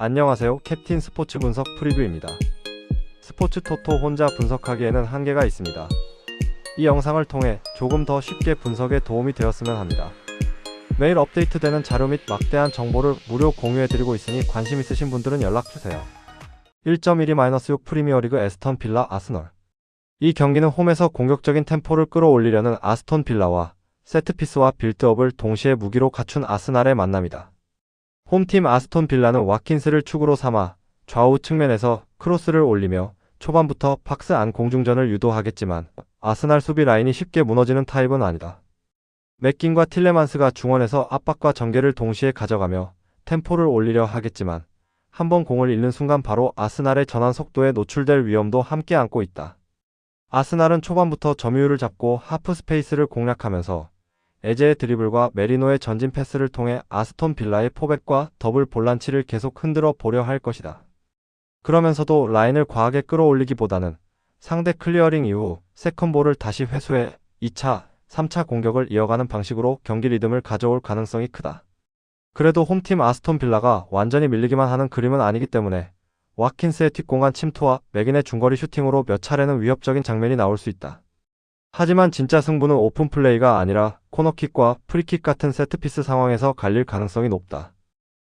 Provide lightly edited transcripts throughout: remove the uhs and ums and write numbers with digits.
안녕하세요. 캡틴 스포츠 분석 프리뷰입니다. 스포츠 토토 혼자 분석하기에는 한계가 있습니다. 이 영상을 통해 조금 더 쉽게 분석에 도움이 되었으면 합니다. 매일 업데이트되는 자료 및 막대한 정보를 무료 공유해드리고 있으니 관심 있으신 분들은 연락주세요. 1.12-6 프리미어리그 에스턴 빌라 아스널. 이 경기는 홈에서 공격적인 템포를 끌어올리려는 아스톤 빌라와 세트피스와 빌드업을 동시에 무기로 갖춘 아스날의 만남이다. 홈팀 아스톤 빌라는 와킨스를 축으로 삼아 좌우 측면에서 크로스를 올리며 초반부터 박스 안 공중전을 유도하겠지만 아스날 수비 라인이 쉽게 무너지는 타입은 아니다. 맥긴과 틸레만스가 중원에서 압박과 전개를 동시에 가져가며 템포를 올리려 하겠지만 한번 공을 잃는 순간 바로 아스날의 전환 속도에 노출될 위험도 함께 안고 있다. 아스날은 초반부터 점유율을 잡고 하프 스페이스를 공략하면서 에제의 드리블과 메리노의 전진 패스를 통해 아스톤 빌라의 포백과 더블 볼란치를 계속 흔들어 보려 할 것이다. 그러면서도 라인을 과하게 끌어올리기보다는 상대 클리어링 이후 세컨볼을 다시 회수해 2차, 3차 공격을 이어가는 방식으로 경기 리듬을 가져올 가능성이 크다. 그래도 홈팀 아스톤 빌라가 완전히 밀리기만 하는 그림은 아니기 때문에 와킨스의 뒷공간 침투와 맥인의 중거리 슈팅으로 몇 차례는 위협적인 장면이 나올 수 있다. 하지만 진짜 승부는 오픈 플레이가 아니라 코너킥과 프리킥 같은 세트피스 상황에서 갈릴 가능성이 높다.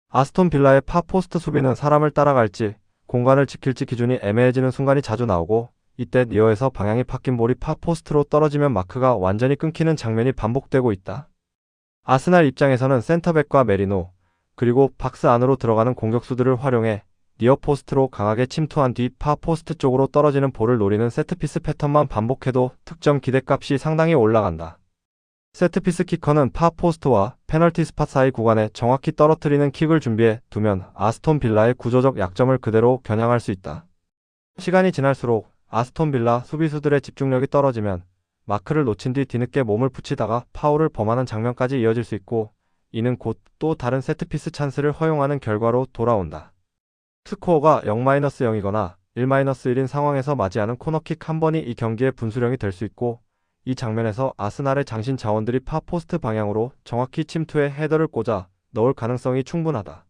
아스톤 빌라의 파포스트 수비는 사람을 따라갈지 공간을 지킬지 기준이 애매해지는 순간이 자주 나오고 이때 니어에서 방향이 바뀐 볼이 파포스트로 떨어지면 마크가 완전히 끊기는 장면이 반복되고 있다. 아스날 입장에서는 센터백과 메리노 그리고 박스 안으로 들어가는 공격수들을 활용해 니어 포스트로 강하게 침투한 뒤 파포스트 쪽으로 떨어지는 볼을 노리는 세트피스 패턴만 반복해도 득점 기대값이 상당히 올라간다. 세트피스 키커는 파포스트와 페널티 스팟 사이 구간에 정확히 떨어뜨리는 킥을 준비해 두면 아스톤 빌라의 구조적 약점을 그대로 겨냥할 수 있다. 시간이 지날수록 아스톤 빌라 수비수들의 집중력이 떨어지면 마크를 놓친 뒤 뒤늦게 몸을 붙이다가 파울을 범하는 장면까지 이어질 수 있고 이는 곧 또 다른 세트피스 찬스를 허용하는 결과로 돌아온다. 스코어가 0-0이거나 1-1인 상황에서 맞이하는 코너킥 한 번이 이 경기의 분수령이 될 수 있고 이 장면에서 아스날의 장신 자원들이 파포스트 방향으로 정확히 침투해 헤더를 꽂아 넣을 가능성이 충분하다.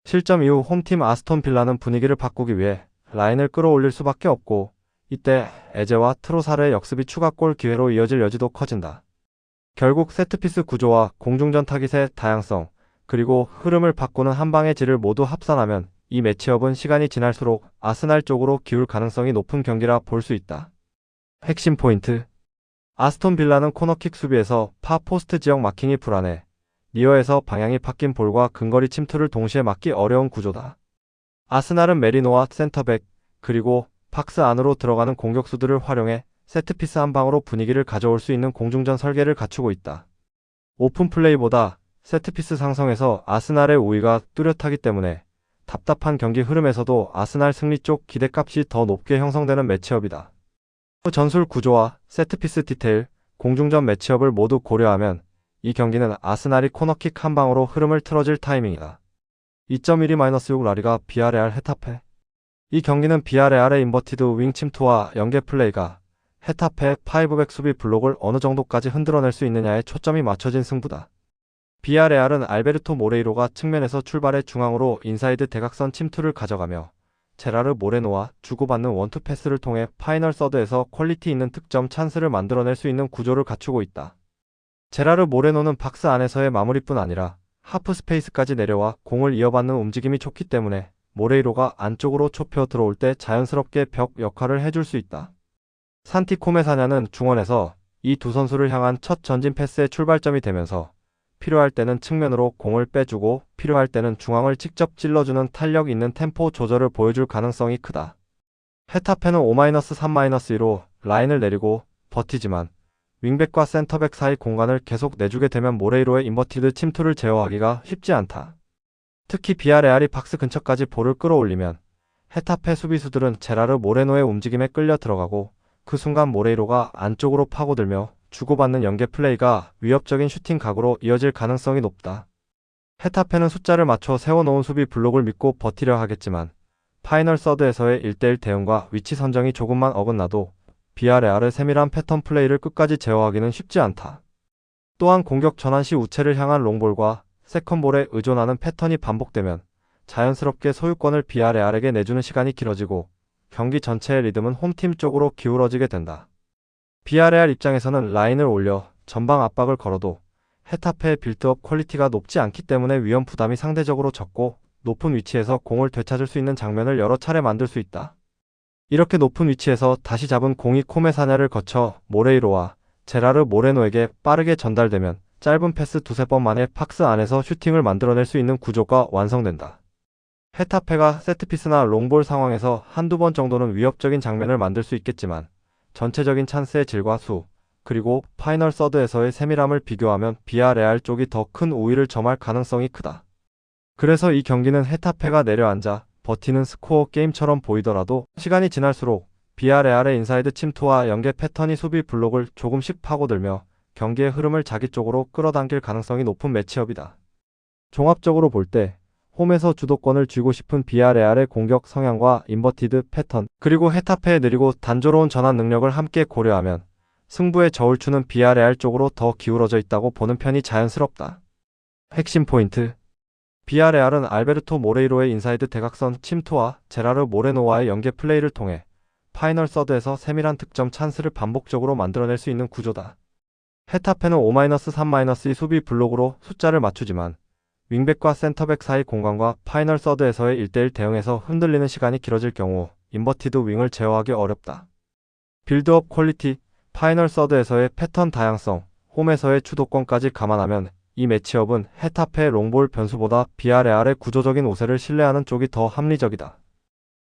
실점 이후 홈팀 아스톤 빌라는 분위기를 바꾸기 위해 라인을 끌어올릴 수밖에 없고 이때 에제와 트로사르의 역습이 추가골 기회로 이어질 여지도 커진다. 결국 세트피스 구조와 공중전 타깃의 다양성 그리고 흐름을 바꾸는 한 방의 질을 모두 합산하면 이 매치업은 시간이 지날수록 아스날 쪽으로 기울 가능성이 높은 경기라 볼 수 있다. 핵심 포인트. 아스톤 빌라는 코너킥 수비에서 파포스트 지역 마킹이 불안해 니어에서 방향이 바뀐 볼과 근거리 침투를 동시에 막기 어려운 구조다. 아스날은 메리노와 센터백 그리고 박스 안으로 들어가는 공격수들을 활용해 세트피스 한 방으로 분위기를 가져올 수 있는 공중전 설계를 갖추고 있다. 오픈 플레이보다 세트피스 상성에서 아스날의 우위가 뚜렷하기 때문에 답답한 경기 흐름에서도 아스날 승리 쪽 기대값이 더 높게 형성되는 매치업이다. 전술 구조와 세트피스 디테일, 공중전 매치업을 모두 고려하면 이 경기는 아스날이 코너킥 한 방으로 흐름을 틀어질 타이밍이다. 2.12-6 라리가 비아레알 헤타페. 이 경기는 비아레알의 인버티드 윙 침투와 연계 플레이가 헤타페의 5백 수비 블록을 어느 정도까지 흔들어낼 수 있느냐에 초점이 맞춰진 승부다. 비아레알은 알베르토 모레이로가 측면에서 출발해 중앙으로 인사이드 대각선 침투를 가져가며 제라르 모레노와 주고받는 원투 패스를 통해 파이널 서드에서 퀄리티 있는 득점 찬스를 만들어낼 수 있는 구조를 갖추고 있다. 제라르 모레노는 박스 안에서의 마무리뿐 아니라 하프 스페이스까지 내려와 공을 이어받는 움직임이 좋기 때문에 모레이로가 안쪽으로 좁혀 들어올 때 자연스럽게 벽 역할을 해줄 수 있다. 산티 코메사냐는 중원에서 이 두 선수를 향한 첫 전진 패스의 출발점이 되면서 필요할 때는 측면으로 공을 빼주고 필요할 때는 중앙을 직접 찔러주는 탄력 있는 템포 조절을 보여줄 가능성이 크다. 헤타페는 5-3-2로 라인을 내리고 버티지만 윙백과 센터백 사이 공간을 계속 내주게 되면 모레이로의 인버티드 침투를 제어하기가 쉽지 않다. 특히 비아레알이 박스 근처까지 볼을 끌어올리면 헤타페 수비수들은 제라르 모레노의 움직임에 끌려 들어가고 그 순간 모레이로가 안쪽으로 파고들며 주고받는 연계 플레이가 위협적인 슈팅 각으로 이어질 가능성이 높다. 헤타페는 숫자를 맞춰 세워놓은 수비 블록을 믿고 버티려 하겠지만 파이널 서드에서의 1대1 대응과 위치 선정이 조금만 어긋나도 비아레알의 세밀한 패턴 플레이를 끝까지 제어하기는 쉽지 않다. 또한 공격 전환 시 우체를 향한 롱볼과 세컨볼에 의존하는 패턴이 반복되면 자연스럽게 소유권을 비아레알에게 내주는 시간이 길어지고 경기 전체의 리듬은 홈팀 쪽으로 기울어지게 된다. 비아레알 입장에서는 라인을 올려 전방 압박을 걸어도 헤타페의 빌드업 퀄리티가 높지 않기 때문에 위험 부담이 상대적으로 적고 높은 위치에서 공을 되찾을 수 있는 장면을 여러 차례 만들 수 있다. 이렇게 높은 위치에서 다시 잡은 공이 코메사냐를 거쳐 모레이로와 제라르 모레노에게 빠르게 전달되면 짧은 패스 두세 번 만에 박스 안에서 슈팅을 만들어낼 수 있는 구조가 완성된다. 헤타페가 세트피스나 롱볼 상황에서 한두 번 정도는 위협적인 장면을 만들 수 있겠지만 전체적인 찬스의 질과 수, 그리고 파이널 서드에서의 세밀함을 비교하면 비아레알 쪽이 더 큰 우위를 점할 가능성이 크다. 그래서 이 경기는 헤타페가 내려앉아 버티는 스코어 게임처럼 보이더라도 시간이 지날수록 비아레알의 인사이드 침투와 연계 패턴이 수비 블록을 조금씩 파고들며 경기의 흐름을 자기 쪽으로 끌어당길 가능성이 높은 매치업이다. 종합적으로 볼 때 홈에서 주도권을 쥐고 싶은 비아레알의 공격 성향과 인버티드 패턴, 그리고 헤타페의 느리고 단조로운 전환 능력을 함께 고려하면 승부의 저울추는 비아레알 쪽으로 더 기울어져 있다고 보는 편이 자연스럽다. 핵심 포인트: 비아레알은 알베르토 모레이로의 인사이드 대각선 침투와 제라르 모레노와의 연계 플레이를 통해 파이널 서드에서 세밀한 득점 찬스를 반복적으로 만들어낼 수 있는 구조다. 헤타페는 5-3-2 수비 블록으로 숫자를 맞추지만 윙백과 센터백 사이 공간과 파이널 서드에서의 1대1 대응에서 흔들리는 시간이 길어질 경우 인버티드 윙을 제어하기 어렵다. 빌드업 퀄리티, 파이널 서드에서의 패턴 다양성, 홈에서의 주도권까지 감안하면 이 매치업은 헤타페의 롱볼 변수보다 비아레알의 구조적인 우세를 신뢰하는 쪽이 더 합리적이다.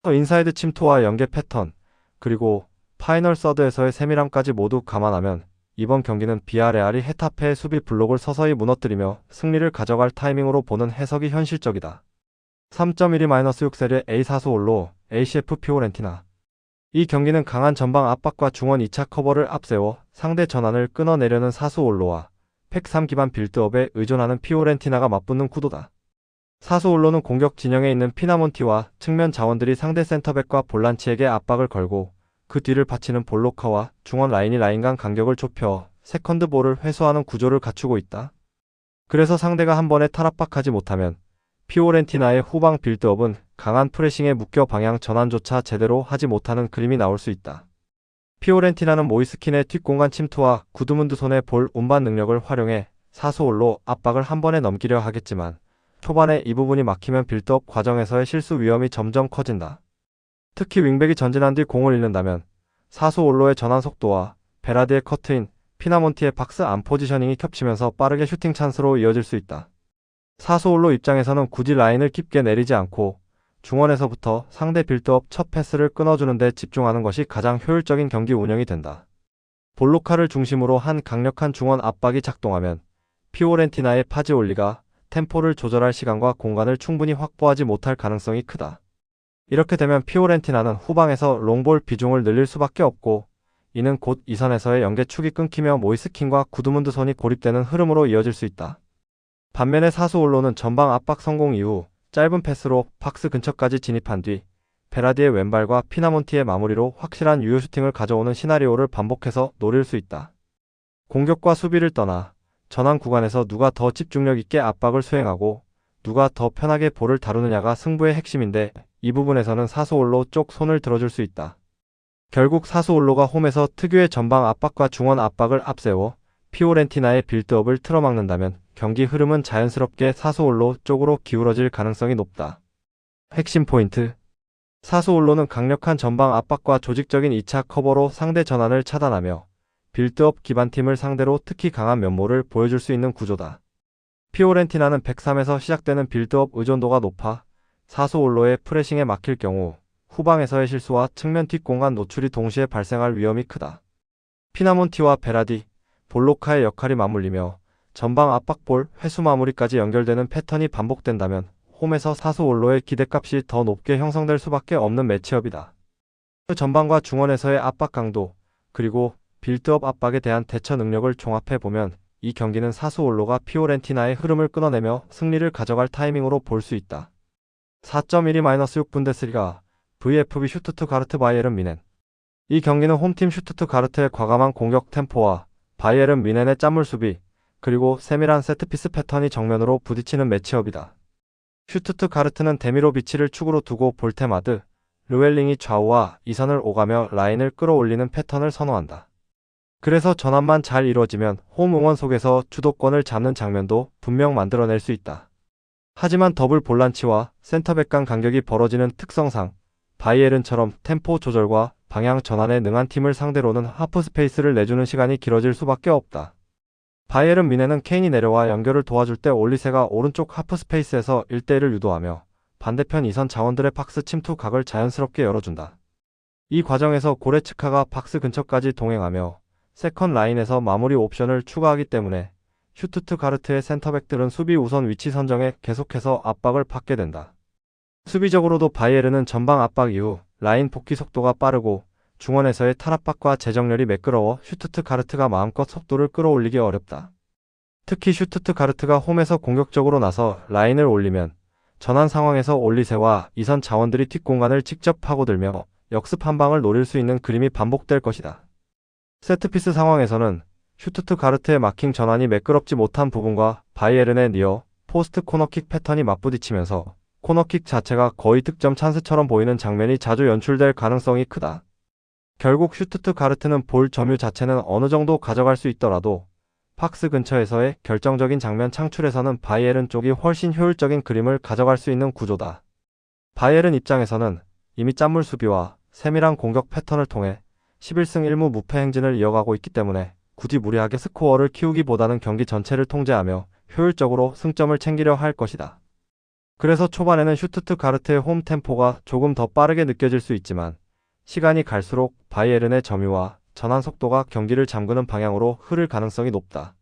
인사이드 침투와 연계 패턴, 그리고 파이널 서드에서의 세밀함까지 모두 감안하면 이번 경기는 비아레알이 헤타페의 수비 블록을 서서히 무너뜨리며 승리를 가져갈 타이밍으로 보는 해석이 현실적이다. 3.12-6 세리에 A 사수올로 ACF 피오렌티나. 이 경기는 강한 전방 압박과 중원 2차 커버를 앞세워 상대 전환을 끊어내려는 사수올로와 팩3 기반 빌드업에 의존하는 피오렌티나가 맞붙는 구도다. 사수올로는 공격 진영에 있는 피나몬티와 측면 자원들이 상대 센터백과 볼란치에게 압박을 걸고 그 뒤를 받치는 볼로카와 중원 라인이 라인 간 간격을 좁혀 세컨드 볼을 회수하는 구조를 갖추고 있다. 그래서 상대가 한 번에 탈압박하지 못하면 피오렌티나의 후방 빌드업은 강한 프레싱에 묶여 방향 전환조차 제대로 하지 못하는 그림이 나올 수 있다. 피오렌티나는 모이스킨의 뒷공간 침투와 구드문드 손의 볼 운반 능력을 활용해 사수올로 압박을 한 번에 넘기려 하겠지만 초반에 이 부분이 막히면 빌드업 과정에서의 실수 위험이 점점 커진다. 특히 윙백이 전진한 뒤 공을 잃는다면 사수올로의 전환 속도와 베라디의 커트인, 피나몬티의 박스 안 포지셔닝이 겹치면서 빠르게 슈팅 찬스로 이어질 수 있다. 사수올로 입장에서는 굳이 라인을 깊게 내리지 않고 중원에서부터 상대 빌드업 첫 패스를 끊어주는 데 집중하는 것이 가장 효율적인 경기 운영이 된다. 볼로카를 중심으로 한 강력한 중원 압박이 작동하면 피오렌티나의 파지올리가 템포를 조절할 시간과 공간을 충분히 확보하지 못할 가능성이 크다. 이렇게 되면 피오렌티나는 후방에서 롱볼 비중을 늘릴 수밖에 없고 이는 곧 이선에서의 연계축이 끊기며 모이스킨과 구드문드 손이 고립되는 흐름으로 이어질 수 있다. 반면에 사수올로는 전방 압박 성공 이후 짧은 패스로 박스 근처까지 진입한 뒤 베라디의 왼발과 피나몬티의 마무리로 확실한 유효 슈팅을 가져오는 시나리오를 반복해서 노릴 수 있다. 공격과 수비를 떠나 전환 구간에서 누가 더 집중력 있게 압박을 수행하고 누가 더 편하게 볼을 다루느냐가 승부의 핵심인데 이 부분에서는 사수올로 쪽 손을 들어줄 수 있다. 결국 사수올로가 홈에서 특유의 전방 압박과 중원 압박을 앞세워 피오렌티나의 빌드업을 틀어막는다면 경기 흐름은 자연스럽게 사수올로 쪽으로 기울어질 가능성이 높다. 핵심 포인트: 사수올로는 강력한 전방 압박과 조직적인 2차 커버로 상대 전환을 차단하며 빌드업 기반팀을 상대로 특히 강한 면모를 보여줄 수 있는 구조다. 피오렌티나는 103에서 시작되는 빌드업 의존도가 높아 사수올로의 프레싱에 막힐 경우 후방에서의 실수와 측면 뒷공간 노출이 동시에 발생할 위험이 크다. 피나몬티와 베라디, 볼로카의 역할이 맞물리며 전방 압박볼, 회수 마무리까지 연결되는 패턴이 반복된다면 홈에서 사수올로의 기대값이 더 높게 형성될 수밖에 없는 매치업이다. 전방과 중원에서의 압박 강도, 그리고 빌드업 압박에 대한 대처 능력을 종합해보면 이 경기는 사수올로가 피오렌티나의 흐름을 끊어내며 승리를 가져갈 타이밍으로 볼 수 있다. 4.12-6 분데스리가 VfB 슈투트가르트 바이에른 뮌헨. 이 경기는 홈팀 슈투트가르트의 과감한 공격 템포와 바이에른 뮌헨의 짠물 수비, 그리고 세밀한 세트피스 패턴이 정면으로 부딪히는 매치업이다. 슈투트가르트는 데미로비치를 축으로 두고 볼테마드, 르웰링이 좌우와 이선을 오가며 라인을 끌어올리는 패턴을 선호한다. 그래서 전환만 잘 이루어지면 홈 응원 속에서 주도권을 잡는 장면도 분명 만들어낼 수 있다. 하지만 더블 볼란치와 센터백 간 간격이 벌어지는 특성상 바이에른처럼 템포 조절과 방향 전환에 능한 팀을 상대로는 하프 스페이스를 내주는 시간이 길어질 수밖에 없다. 바이에른 미네는 케인이 내려와 연결을 도와줄 때 올리세가 오른쪽 하프 스페이스에서 1대1을 유도하며 반대편 이선 자원들의 박스 침투 각을 자연스럽게 열어준다. 이 과정에서 고레츠카가 박스 근처까지 동행하며 세컨 라인에서 마무리 옵션을 추가하기 때문에 슈투트가르트의 센터백들은 수비 우선 위치 선정에 계속해서 압박을 받게 된다. 수비적으로도 바이에른은 전방 압박 이후 라인 복귀 속도가 빠르고 중원에서의 탈압박과 재정렬이 매끄러워 슈투트가르트가 마음껏 속도를 끌어올리기 어렵다. 특히 슈투트가르트가 홈에서 공격적으로 나서 라인을 올리면 전환 상황에서 올리세와 이선 자원들이 뒷공간을 직접 파고들며 역습 한 방을 노릴 수 있는 그림이 반복될 것이다. 세트피스 상황에서는 슈투트가르트의 마킹 전환이 매끄럽지 못한 부분과 바이에른의 니어, 포스트 코너킥 패턴이 맞부딪히면서 코너킥 자체가 거의 득점 찬스처럼 보이는 장면이 자주 연출될 가능성이 크다. 결국 슈투트가르트는 볼 점유 자체는 어느 정도 가져갈 수 있더라도 박스 근처에서의 결정적인 장면 창출에서는 바이에른 쪽이 훨씬 효율적인 그림을 가져갈 수 있는 구조다. 바이에른 입장에서는 이미 짠물 수비와 세밀한 공격 패턴을 통해 11승 1무 무패 행진을 이어가고 있기 때문에 굳이 무리하게 스코어를 키우기보다는 경기 전체를 통제하며 효율적으로 승점을 챙기려 할 것이다. 그래서 초반에는 슈투트가르트의 홈 템포가 조금 더 빠르게 느껴질 수 있지만 시간이 갈수록 바이에른의 점유와 전환 속도가 경기를 잠그는 방향으로 흐를 가능성이 높다.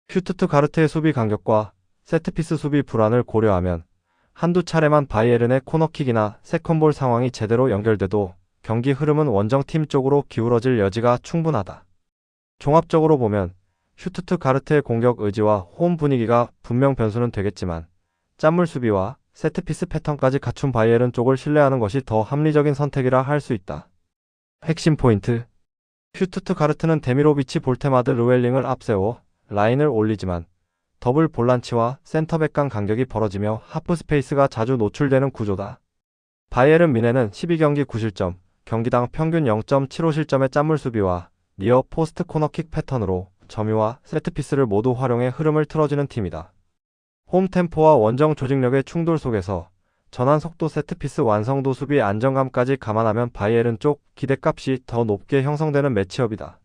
슈투트가르트의 수비 간격과 세트피스 수비 불안을 고려하면 한두 차례만 바이에른의 코너킥이나 세컨볼 상황이 제대로 연결돼도 경기 흐름은 원정팀 쪽으로 기울어질 여지가 충분하다. 종합적으로 보면 슈투트가르트의 공격 의지와 홈 분위기가 분명 변수는 되겠지만 짠물 수비와 세트피스 패턴까지 갖춘 바이에른 쪽을 신뢰하는 것이 더 합리적인 선택이라 할 수 있다. 핵심 포인트. 슈투트가르트는 데미로비치 볼테마드 르웰링을 앞세워 라인을 올리지만 더블 볼란치와 센터백 간 간격이 벌어지며 하프 스페이스가 자주 노출되는 구조다. 바이에른 미네는 12경기 9실점, 경기당 평균 0.75실점의 짠물 수비와 니어 포스트 코너킥 패턴으로 점유와 세트피스를 모두 활용해 흐름을 틀어주는 팀이다. 홈 템포와 원정 조직력의 충돌 속에서 전환 속도 세트피스 완성도 수비 안정감까지 감안하면 바이에른 쪽 기대값이 더 높게 형성되는 매치업이다.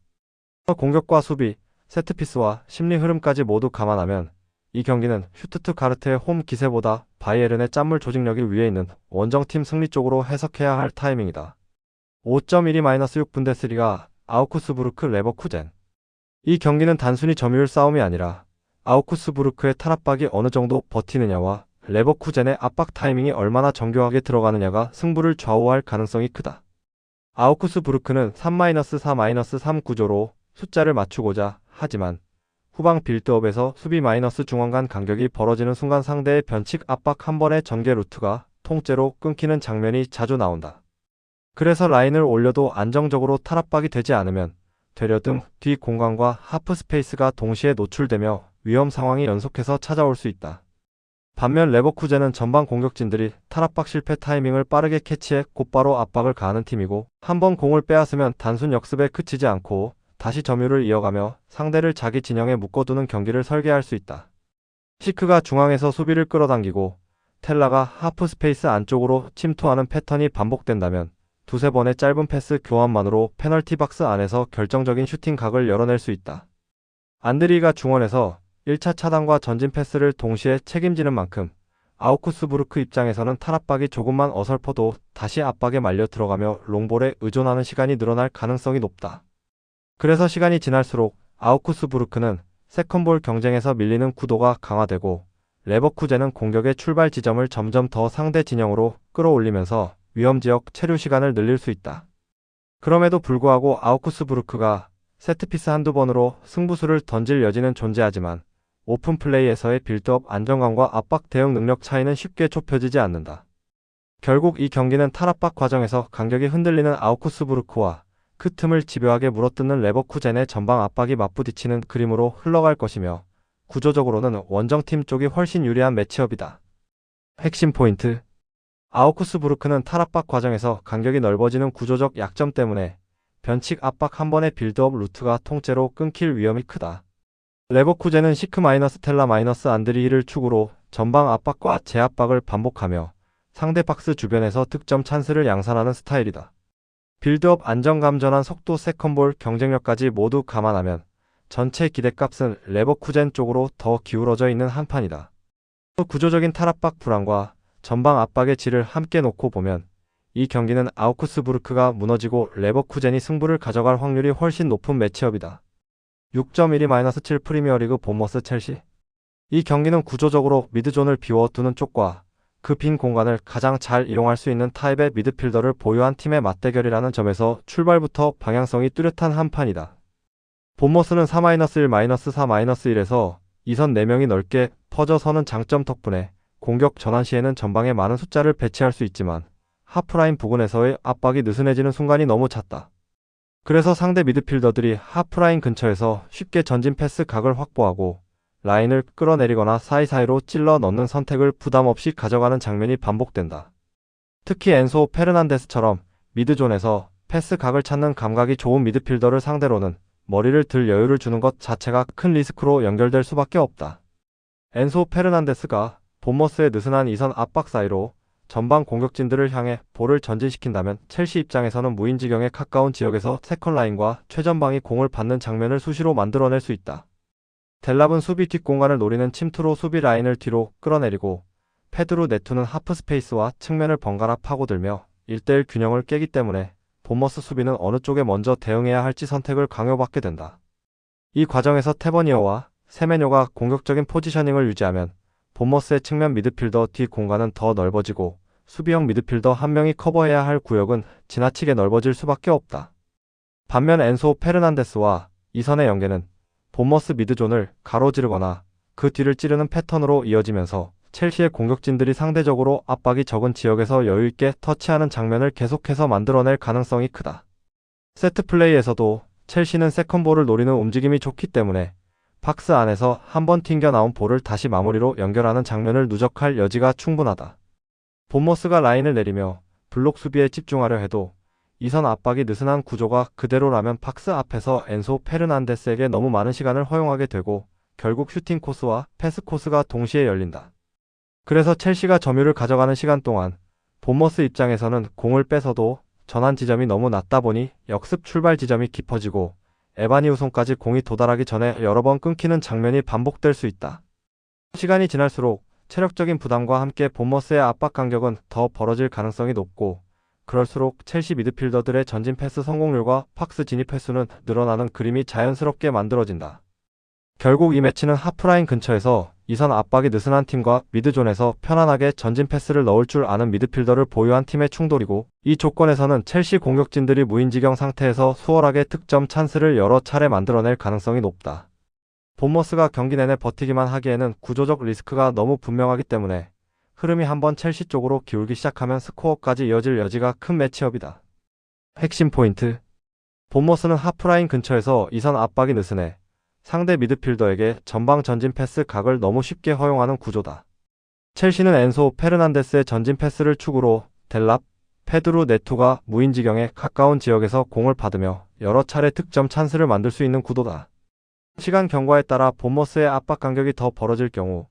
공격과 수비, 세트피스와 심리 흐름까지 모두 감안하면 이 경기는 슈투트가르트의 홈 기세보다 바이에른의 짠물 조직력이 위에 있는 원정팀 승리 쪽으로 해석해야 할 타이밍이다. 5.12-6 분데스리가 아우크스부르크 레버쿠젠. 이 경기는 단순히 점유율 싸움이 아니라 아우크스부르크의 탈압박이 어느 정도 버티느냐와 레버쿠젠의 압박 타이밍이 얼마나 정교하게 들어가느냐가 승부를 좌우할 가능성이 크다. 아우크스부르크는 3-4-3 구조로 숫자를 맞추고자 하지만 후방 빌드업에서 수비 마이너스 중원 간 간격이 벌어지는 순간 상대의 변칙 압박 한 번의 전개 루트가 통째로 끊기는 장면이 자주 나온다. 그래서 라인을 올려도 안정적으로 탈압박이 되지 않으면 되려 등 뒤 공간과 하프 스페이스가 동시에 노출되며 위험 상황이 연속해서 찾아올 수 있다. 반면 레버쿠젠은 전방 공격진들이 탈압박 실패 타이밍을 빠르게 캐치해 곧바로 압박을 가하는 팀이고 한번 공을 빼앗으면 단순 역습에 그치지 않고 다시 점유를 이어가며 상대를 자기 진영에 묶어두는 경기를 설계할 수 있다. 시크가 중앙에서 수비를 끌어당기고 텔라가 하프 스페이스 안쪽으로 침투하는 패턴이 반복된다면 두세 번의 짧은 패스 교환만으로 페널티 박스 안에서 결정적인 슈팅 각을 열어낼 수 있다. 안드리가 중원에서 1차 차단과 전진 패스를 동시에 책임지는 만큼 아우크스부르크 입장에서는 탈압박이 조금만 어설퍼도 다시 압박에 말려 들어가며 롱볼에 의존하는 시간이 늘어날 가능성이 높다. 그래서 시간이 지날수록 아우크스부르크는 세컨볼 경쟁에서 밀리는 구도가 강화되고 레버쿠젠은 공격의 출발 지점을 점점 더 상대 진영으로 끌어올리면서 위험지역 체류 시간을 늘릴 수 있다. 그럼에도 불구하고 아우크스부르크가 세트피스 한두 번으로 승부수를 던질 여지는 존재하지만 오픈 플레이에서의 빌드업 안정감과 압박 대응 능력 차이는 쉽게 좁혀지지 않는다. 결국 이 경기는 탈압박 과정에서 간격이 흔들리는 아우크스부르크와 그 틈을 집요하게 물어뜯는 레버쿠젠의 전방 압박이 맞부딪히는 그림으로 흘러갈 것이며 구조적으로는 원정팀 쪽이 훨씬 유리한 매치업이다. 핵심 포인트. 아우쿠스부르크는 탈압박 과정에서 간격이 넓어지는 구조적 약점 때문에 변칙 압박 한 번의 빌드업 루트가 통째로 끊길 위험이 크다. 레버쿠젠은 시크-스텔라-안드리히를 축으로 전방 압박과 재압박을 반복하며 상대 박스 주변에서 득점 찬스를 양산하는 스타일이다. 빌드업 안정감 전환 속도 세컨볼 경쟁력까지 모두 감안하면 전체 기대값은 레버쿠젠 쪽으로 더 기울어져 있는 한판이다. 구조적인 탈압박 불안과 전방 압박의 질을 함께 놓고 보면 이 경기는 아우쿠스부르크가 무너지고 레버쿠젠이 승부를 가져갈 확률이 훨씬 높은 매치업이다. 6.12-7 프리미어리그 본머스 첼시. 이 경기는 구조적으로 미드존을 비워두는 쪽과 그 빈 공간을 가장 잘 이용할 수 있는 타입의 미드필더를 보유한 팀의 맞대결이라는 점에서 출발부터 방향성이 뚜렷한 한판이다. 본머스는 4-1-4-1에서 이선 4명이 넓게 퍼져서는 장점 덕분에 공격 전환 시에는 전방에 많은 숫자를 배치할 수 있지만 하프라인 부근에서의 압박이 느슨해지는 순간이 너무 잦다. 그래서 상대 미드필더들이 하프라인 근처에서 쉽게 전진 패스 각을 확보하고 라인을 끌어내리거나 사이사이로 찔러 넣는 선택을 부담 없이 가져가는 장면이 반복된다. 특히 엔소 페르난데스처럼 미드존에서 패스 각을 찾는 감각이 좋은 미드필더를 상대로는 머리를 들 여유를 주는 것 자체가 큰 리스크로 연결될 수밖에 없다. 엔소 페르난데스가 본머스의 느슨한 이선 압박 사이로 전방 공격진들을 향해 볼을 전진시킨다면 첼시 입장에서는 무인지경에 가까운 지역에서 세컨라인과 최전방이 공을 받는 장면을 수시로 만들어낼 수 있다. 델랍은 수비 뒷공간을 노리는 침투로 수비 라인을 뒤로 끌어내리고 페드루 네투는 하프스페이스와 측면을 번갈아 파고들며 1대1 균형을 깨기 때문에 본머스 수비는 어느 쪽에 먼저 대응해야 할지 선택을 강요받게 된다. 이 과정에서 테버니어와 세메뇨가 공격적인 포지셔닝을 유지하면 본머스의 측면 미드필더 뒤 공간은 더 넓어지고 수비형 미드필더 한 명이 커버해야 할 구역은 지나치게 넓어질 수밖에 없다. 반면 엔소 페르난데스와 이선의 연계는 본머스 미드존을 가로지르거나 그 뒤를 찌르는 패턴으로 이어지면서 첼시의 공격진들이 상대적으로 압박이 적은 지역에서 여유있게 터치하는 장면을 계속해서 만들어낼 가능성이 크다. 세트플레이에서도 첼시는 세컨볼을 노리는 움직임이 좋기 때문에 박스 안에서 한번 튕겨 나온 볼을 다시 마무리로 연결하는 장면을 누적할 여지가 충분하다. 본머스가 라인을 내리며 블록 수비에 집중하려 해도 이선 압박이 느슨한 구조가 그대로라면 박스 앞에서 엔소 페르난데스에게 너무 많은 시간을 허용하게 되고 결국 슈팅 코스와 패스 코스가 동시에 열린다. 그래서 첼시가 점유를 가져가는 시간 동안 본머스 입장에서는 공을 뺏어도 전환 지점이 너무 낮다 보니 역습 출발 지점이 깊어지고 에바니우 손까지 공이 도달하기 전에 여러 번 끊기는 장면이 반복될 수 있다. 시간이 지날수록 체력적인 부담과 함께 본머스의 압박 간격은 더 벌어질 가능성이 높고 그럴수록 첼시 미드필더들의 전진 패스 성공률과 박스 진입 횟수는 늘어나는 그림이 자연스럽게 만들어진다. 결국 이 매치는 하프라인 근처에서 이선 압박이 느슨한 팀과 미드존에서 편안하게 전진 패스를 넣을 줄 아는 미드필더를 보유한 팀의 충돌이고 이 조건에서는 첼시 공격진들이 무인지경 상태에서 수월하게 득점 찬스를 여러 차례 만들어낼 가능성이 높다. 본머스가 경기 내내 버티기만 하기에는 구조적 리스크가 너무 분명하기 때문에 흐름이 한번 첼시 쪽으로 기울기 시작하면 스코어까지 이어질 여지가 큰 매치업이다. 핵심 포인트. 본머스는 하프라인 근처에서 이선 압박이 느슨해 상대 미드필더에게 전방 전진 패스 각을 너무 쉽게 허용하는 구조다. 첼시는 엔소 페르난데스의 전진 패스를 축으로 델랍, 페드루 네투가 무인지경에 가까운 지역에서 공을 받으며 여러 차례 득점 찬스를 만들 수 있는 구도다. 시간 경과에 따라 본머스의 압박 간격이 더 벌어질 경우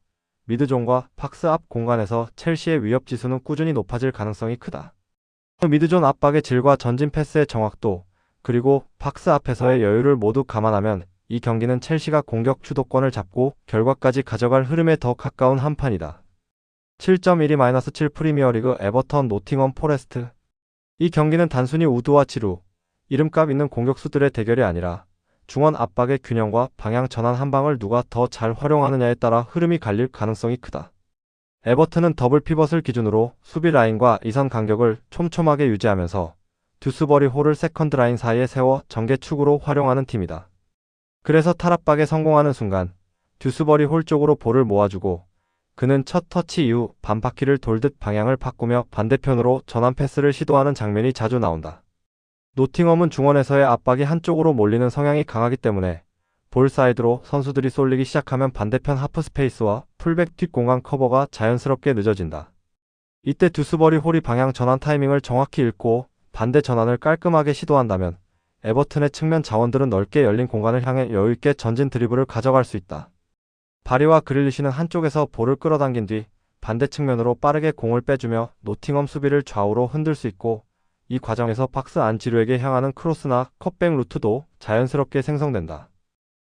미드존과 박스 앞 공간에서 첼시의 위협 지수는 꾸준히 높아질 가능성이 크다. 미드존 압박의 질과 전진 패스의 정확도, 그리고 박스 앞에서의 여유를 모두 감안하면 이 경기는 첼시가 공격 주도권을 잡고 결과까지 가져갈 흐름에 더 가까운 한판이다. 7.12-7 프리미어리그 에버턴 노팅엄 포레스트. 이 경기는 단순히 우드와 지루, 이름값 있는 공격수들의 대결이 아니라 중원 압박의 균형과 방향 전환 한 방을 누가 더 잘 활용하느냐에 따라 흐름이 갈릴 가능성이 크다. 에버튼은 더블 피벗을 기준으로 수비 라인과 이선 간격을 촘촘하게 유지하면서 듀스버리 홀을 세컨드 라인 사이에 세워 전개축으로 활용하는 팀이다. 그래서 탈압박에 성공하는 순간 듀스버리 홀 쪽으로 볼을 모아주고 그는 첫 터치 이후 반바퀴를 돌듯 방향을 바꾸며 반대편으로 전환 패스를 시도하는 장면이 자주 나온다. 노팅엄은 중원에서의 압박이 한쪽으로 몰리는 성향이 강하기 때문에 볼 사이드로 선수들이 쏠리기 시작하면 반대편 하프 스페이스와 풀백 뒷공간 커버가 자연스럽게 늦어진다. 이때 듀스버리 홀이 방향 전환 타이밍을 정확히 읽고 반대 전환을 깔끔하게 시도한다면 에버튼의 측면 자원들은 넓게 열린 공간을 향해 여유있게 전진 드리블을 가져갈 수 있다. 바리와 그릴리시는 한쪽에서 볼을 끌어당긴 뒤 반대 측면으로 빠르게 공을 빼주며 노팅엄 수비를 좌우로 흔들 수 있고, 이 과정에서 박스 안 지루에게 향하는 크로스나 컷백 루트도 자연스럽게 생성된다.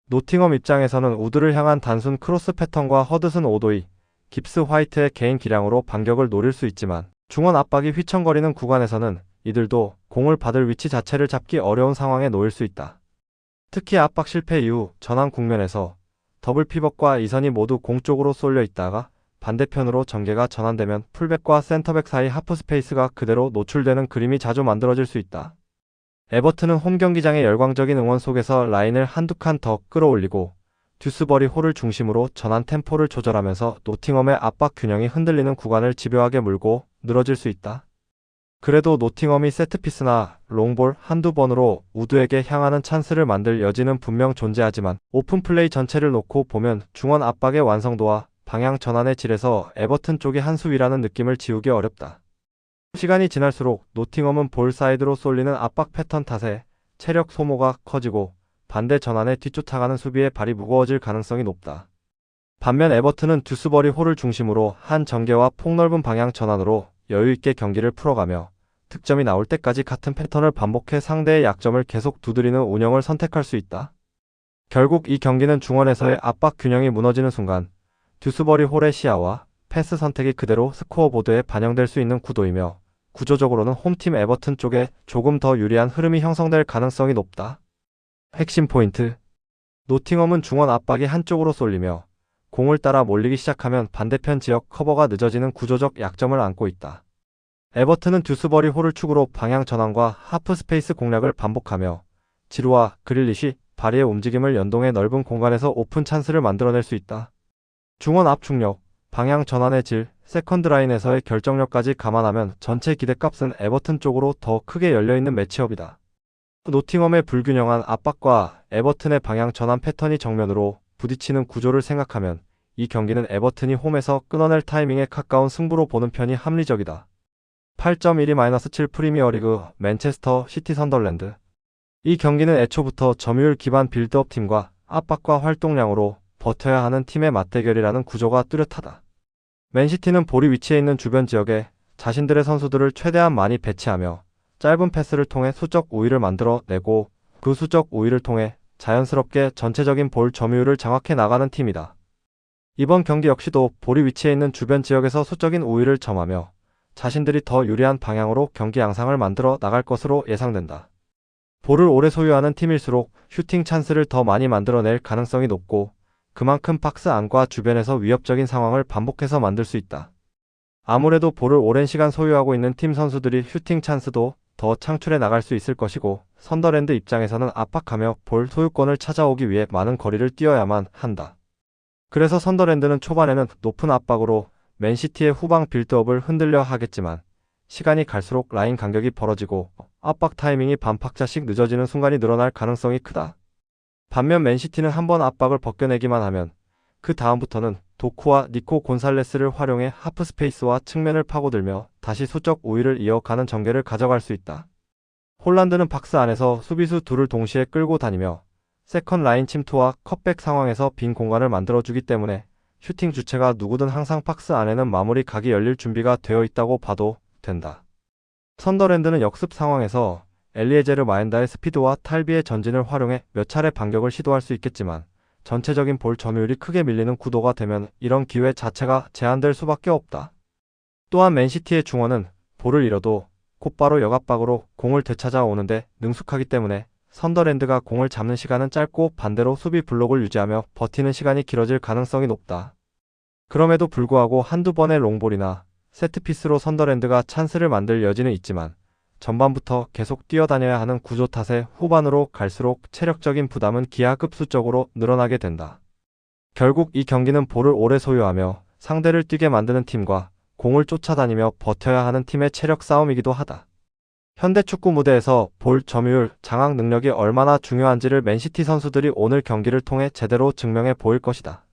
노팅엄 입장에서는 우드를 향한 단순 크로스 패턴과 허드슨 오도이, 깁스 화이트의 개인 기량으로 반격을 노릴 수 있지만 중원 압박이 휘청거리는 구간에서는 이들도 공을 받을 위치 자체를 잡기 어려운 상황에 놓일 수 있다. 특히 압박 실패 이후 전환 국면에서 더블 피벗과 이선이 모두 공 쪽으로 쏠려 있다가 반대편으로 전개가 전환되면 풀백과 센터백 사이 하프 스페이스가 그대로 노출되는 그림이 자주 만들어질 수 있다. 에버튼은 홈 경기장의 열광적인 응원 속에서 라인을 한두 칸 더 끌어올리고 듀스버리 홀을 중심으로 전환 템포를 조절하면서 노팅엄의 압박 균형이 흔들리는 구간을 집요하게 물고 늘어질 수 있다. 그래도 노팅엄이 세트피스나 롱볼 한두 번으로 우드에게 향하는 찬스를 만들 여지는 분명 존재하지만 오픈 플레이 전체를 놓고 보면 중원 압박의 완성도와 방향 전환의 질에서 에버튼 쪽이 한 수 위라는 느낌을 지우기 어렵다. 시간이 지날수록 노팅엄은 볼 사이드로 쏠리는 압박 패턴 탓에 체력 소모가 커지고 반대 전환에 뒤쫓아가는 수비에 발이 무거워질 가능성이 높다. 반면 에버튼은 듀스버리 홀을 중심으로 한 전개와 폭넓은 방향 전환으로 여유있게 경기를 풀어가며 득점이 나올 때까지 같은 패턴을 반복해 상대의 약점을 계속 두드리는 운영을 선택할 수 있다. 결국 이 경기는 중원에서의 압박 균형이 무너지는 순간 듀스버리 홀의 시야와 패스 선택이 그대로 스코어보드에 반영될 수 있는 구도이며, 구조적으로는 홈팀 에버튼 쪽에 조금 더 유리한 흐름이 형성될 가능성이 높다. 핵심 포인트. 노팅엄은 중원 압박이 한쪽으로 쏠리며 공을 따라 몰리기 시작하면 반대편 지역 커버가 늦어지는 구조적 약점을 안고 있다. 에버튼은 듀스버리 홀을 축으로 방향 전환과 하프 스페이스 공략을 반복하며 지루와 그릴리시, 바리의 움직임을 연동해 넓은 공간에서 오픈 찬스를 만들어낼 수 있다. 중원 압축력, 방향 전환의 질, 세컨드 라인에서의 결정력까지 감안하면 전체 기대값은 에버튼 쪽으로 더 크게 열려있는 매치업이다. 노팅엄의 불균형한 압박과 에버튼의 방향 전환 패턴이 정면으로 부딪히는 구조를 생각하면 이 경기는 에버튼이 홈에서 끊어낼 타이밍에 가까운 승부로 보는 편이 합리적이다. 8.12-7 프리미어리그 맨체스터 시티 선더랜드. 이 경기는 애초부터 점유율 기반 빌드업 팀과 압박과 활동량으로 버텨야 하는 팀의 맞대결이라는 구조가 뚜렷하다. 맨시티는 볼이 위치해 있는 주변 지역에 자신들의 선수들을 최대한 많이 배치하며 짧은 패스를 통해 수적 우위를 만들어내고 그 수적 우위를 통해 자연스럽게 전체적인 볼 점유율을 장악해 나가는 팀이다. 이번 경기 역시도 볼이 위치해 있는 주변 지역에서 수적인 우위를 점하며 자신들이 더 유리한 방향으로 경기 양상을 만들어 나갈 것으로 예상된다. 볼을 오래 소유하는 팀일수록 슈팅 찬스를 더 많이 만들어낼 가능성이 높고, 그만큼 박스 안과 주변에서 위협적인 상황을 반복해서 만들 수 있다. 아무래도 볼을 오랜 시간 소유하고 있는 팀 선수들이 슈팅 찬스도 더 창출해 나갈 수 있을 것이고, 선더랜드 입장에서는 압박하며 볼 소유권을 찾아오기 위해 많은 거리를 뛰어야만 한다. 그래서 선더랜드는 초반에는 높은 압박으로 맨시티의 후방 빌드업을 흔들려 하겠지만 시간이 갈수록 라인 간격이 벌어지고 압박 타이밍이 반박자씩 늦어지는 순간이 늘어날 가능성이 크다. 반면 맨시티는 한번 압박을 벗겨내기만 하면 그 다음부터는 도쿠와 니코 곤살레스를 활용해 하프 스페이스와 측면을 파고들며 다시 수적 우위를 이어가는 전개를 가져갈 수 있다. 홀란드는 박스 안에서 수비수 둘을 동시에 끌고 다니며 세컨 라인 침투와 컷백 상황에서 빈 공간을 만들어주기 때문에 슈팅 주체가 누구든 항상 박스 안에는 마무리 각이 열릴 준비가 되어 있다고 봐도 된다. 선더랜드는 역습 상황에서 엘리에제르 마엔다의 스피드와 탈비의 전진을 활용해 몇 차례 반격을 시도할 수 있겠지만 전체적인 볼 점유율이 크게 밀리는 구도가 되면 이런 기회 자체가 제한될 수밖에 없다. 또한 맨시티의 중원은 볼을 잃어도 곧바로 역압박으로 공을 되찾아오는데 능숙하기 때문에 선더랜드가 공을 잡는 시간은 짧고 반대로 수비 블록을 유지하며 버티는 시간이 길어질 가능성이 높다. 그럼에도 불구하고 한두 번의 롱볼이나 세트피스로 선더랜드가 찬스를 만들 여지는 있지만 전반부터 계속 뛰어다녀야 하는 구조 탓에 후반으로 갈수록 체력적인 부담은 기하급수적으로 늘어나게 된다. 결국 이 경기는 볼을 오래 소유하며 상대를 뛰게 만드는 팀과 공을 쫓아다니며 버텨야 하는 팀의 체력 싸움이기도 하다. 현대 축구 무대에서 볼 점유율, 장악 능력이 얼마나 중요한지를 맨시티 선수들이 오늘 경기를 통해 제대로 증명해 보일 것이다.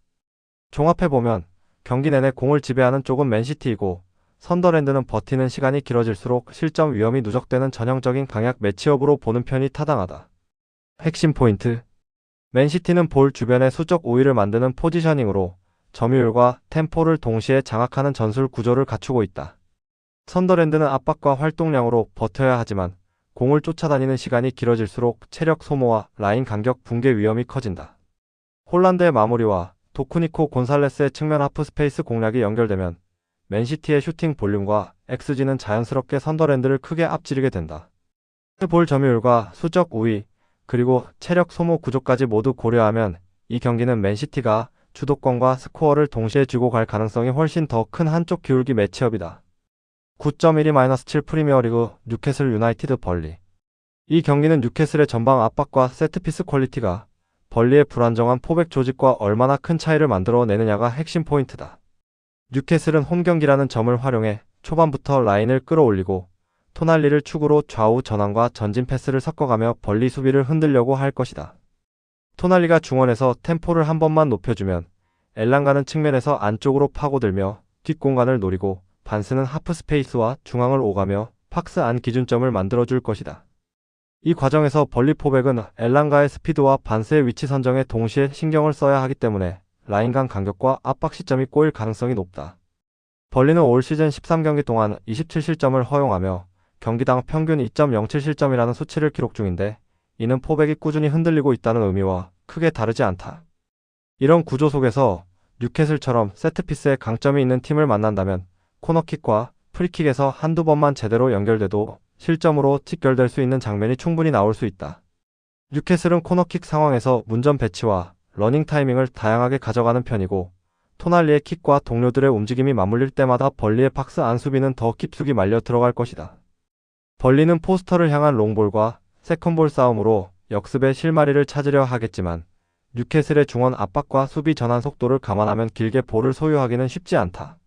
종합해보면 경기 내내 공을 지배하는 쪽은 맨시티이고 선더랜드는 버티는 시간이 길어질수록 실점 위험이 누적되는 전형적인 강약 매치업으로 보는 편이 타당하다. 핵심 포인트. 맨시티는 볼 주변에 수적 우위를 만드는 포지셔닝으로 점유율과 템포를 동시에 장악하는 전술 구조를 갖추고 있다. 선더랜드는 압박과 활동량으로 버텨야 하지만 공을 쫓아다니는 시간이 길어질수록 체력 소모와 라인 간격 붕괴 위험이 커진다. 홀란드의 마무리와 도쿠니코 곤살레스의 측면 하프 스페이스 공략이 연결되면 맨시티의 슈팅 볼륨과 XG는 자연스럽게 선더랜드를 크게 앞지르게 된다. 볼 점유율과 수적 우위, 그리고 체력 소모 구조까지 모두 고려하면 이 경기는 맨시티가 주도권과 스코어를 동시에 쥐고 갈 가능성이 훨씬 더 큰 한쪽 기울기 매치업이다. 9.12-7 프리미어리그 뉴캐슬 유나이티드 벌리. 이 경기는 뉴캐슬의 전방 압박과 세트피스 퀄리티가 벌리의 불안정한 포백 조직과 얼마나 큰 차이를 만들어내느냐가 핵심 포인트다. 뉴캐슬은 홈 경기라는 점을 활용해 초반부터 라인을 끌어올리고 토날리를 축으로 좌우 전환과 전진 패스를 섞어가며 벌리 수비를 흔들려고 할 것이다. 토날리가 중원에서 템포를 한 번만 높여주면 엘랑가는 측면에서 안쪽으로 파고들며 뒷공간을 노리고 반스는 하프 스페이스와 중앙을 오가며 박스 안 기준점을 만들어줄 것이다. 이 과정에서 벌리 포백은 엘랑가의 스피드와 반스의 위치 선정에 동시에 신경을 써야 하기 때문에 라인 간 간격과 압박 시점이 꼬일 가능성이 높다. 벌리는 올 시즌 13경기 동안 27실점을 허용하며 경기당 평균 2.07실점이라는 수치를 기록 중인데 이는 포백이 꾸준히 흔들리고 있다는 의미와 크게 다르지 않다. 이런 구조 속에서 뉴캐슬처럼 세트피스에 강점이 있는 팀을 만난다면 코너킥과 프리킥에서 한두 번만 제대로 연결돼도 실점으로 직결될 수 있는 장면이 충분히 나올 수 있다. 뉴캐슬은 코너킥 상황에서 문전 배치와 러닝 타이밍을 다양하게 가져가는 편이고 토날리의 킥과 동료들의 움직임이 맞물릴 때마다 벌리의 박스 안 수비는 더 깊숙이 말려 들어갈 것이다. 벌리는 포스터를 향한 롱볼과 세컨볼 싸움으로 역습의 실마리를 찾으려 하겠지만 뉴캐슬의 중원 압박과 수비 전환 속도를 감안하면 길게 볼을 소유하기는 쉽지 않다.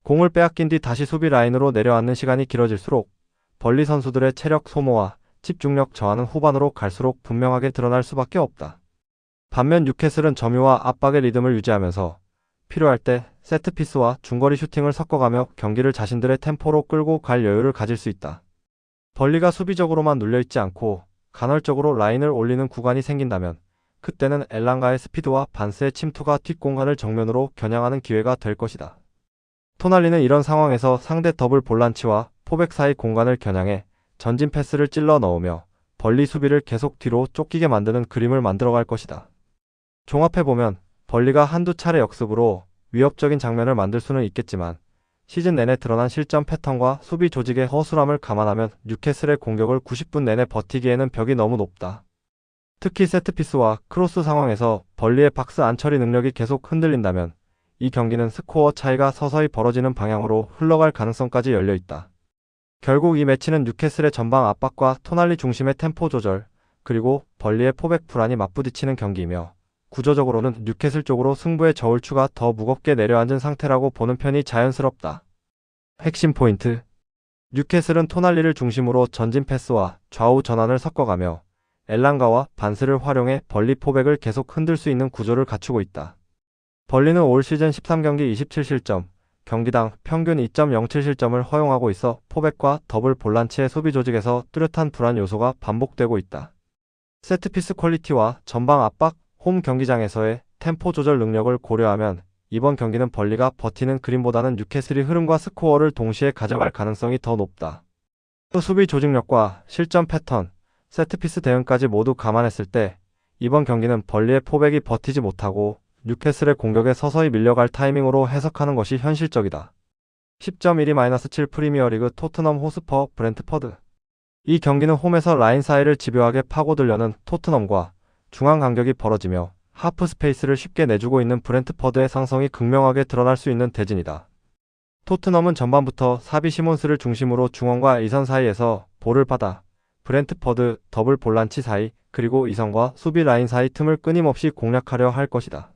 공을 빼앗긴 뒤 다시 수비 라인으로 내려앉는 시간이 길어질수록 벌리 선수들의 체력 소모와 집중력 저하는 후반으로 갈수록 분명하게 드러날 수밖에 없다. 반면 뉴캐슬은 점유와 압박의 리듬을 유지하면서 필요할 때 세트피스와 중거리 슈팅을 섞어가며 경기를 자신들의 템포로 끌고 갈 여유를 가질 수 있다. 벌리가 수비적으로만 눌려있지 않고 간헐적으로 라인을 올리는 구간이 생긴다면 그때는 엘랑가의 스피드와 반스의 침투가 뒷공간을 정면으로 겨냥하는 기회가 될 것이다. 토날리는 이런 상황에서 상대 더블 볼란치와 포백 사이 공간을 겨냥해 전진 패스를 찔러 넣으며 벌리 수비를 계속 뒤로 쫓기게 만드는 그림을 만들어갈 것이다. 종합해보면 벌리가 한두 차례 역습으로 위협적인 장면을 만들 수는 있겠지만 시즌 내내 드러난 실점 패턴과 수비 조직의 허술함을 감안하면 뉴캐슬의 공격을 90분 내내 버티기에는 벽이 너무 높다. 특히 세트피스와 크로스 상황에서 벌리의 박스 안 처리 능력이 계속 흔들린다면 이 경기는 스코어 차이가 서서히 벌어지는 방향으로 흘러갈 가능성까지 열려있다. 결국 이 매치는 뉴캐슬의 전방 압박과 토날리 중심의 템포 조절, 그리고 벌리의 포백 불안이 맞부딪히는 경기이며 구조적으로는 뉴캐슬 쪽으로 승부의 저울추가 더 무겁게 내려앉은 상태라고 보는 편이 자연스럽다. 핵심 포인트. 뉴캐슬은 토날리를 중심으로 전진 패스와 좌우 전환을 섞어가며 엘랑가와 반스를 활용해 벌리 포백을 계속 흔들 수 있는 구조를 갖추고 있다. 벌리는 올 시즌 13경기 27실점, 경기당 평균 2.07실점을 허용하고 있어 포백과 더블 볼란치의 수비 조직에서 뚜렷한 불안 요소가 반복되고 있다. 세트피스 퀄리티와 전방 압박, 홈 경기장에서의 템포 조절 능력을 고려하면 이번 경기는 벌리가 버티는 그림보다는 뉴캐슬이 흐름과 스코어를 동시에 가져갈 가능성이 더 높다. 수비 조직력과 실점 패턴, 세트피스 대응까지 모두 감안했을 때 이번 경기는 벌리의 포백이 버티지 못하고 뉴캐슬의 공격에 서서히 밀려갈 타이밍으로 해석하는 것이 현실적이다. 10.12-7 프리미어리그 토트넘 호스퍼 브렌트퍼드. 이 경기는 홈에서 라인 사이를 집요하게 파고들려는 토트넘과 중앙 간격이 벌어지며 하프 스페이스를 쉽게 내주고 있는 브렌트퍼드의 상성이 극명하게 드러날 수 있는 대진이다. 토트넘은 전반부터 사비 시몬스를 중심으로 중원과 이선 사이에서 볼을 받아 브렌트퍼드 더블 볼란치 사이 그리고 이선과 수비 라인 사이 틈을 끊임없이 공략하려 할 것이다.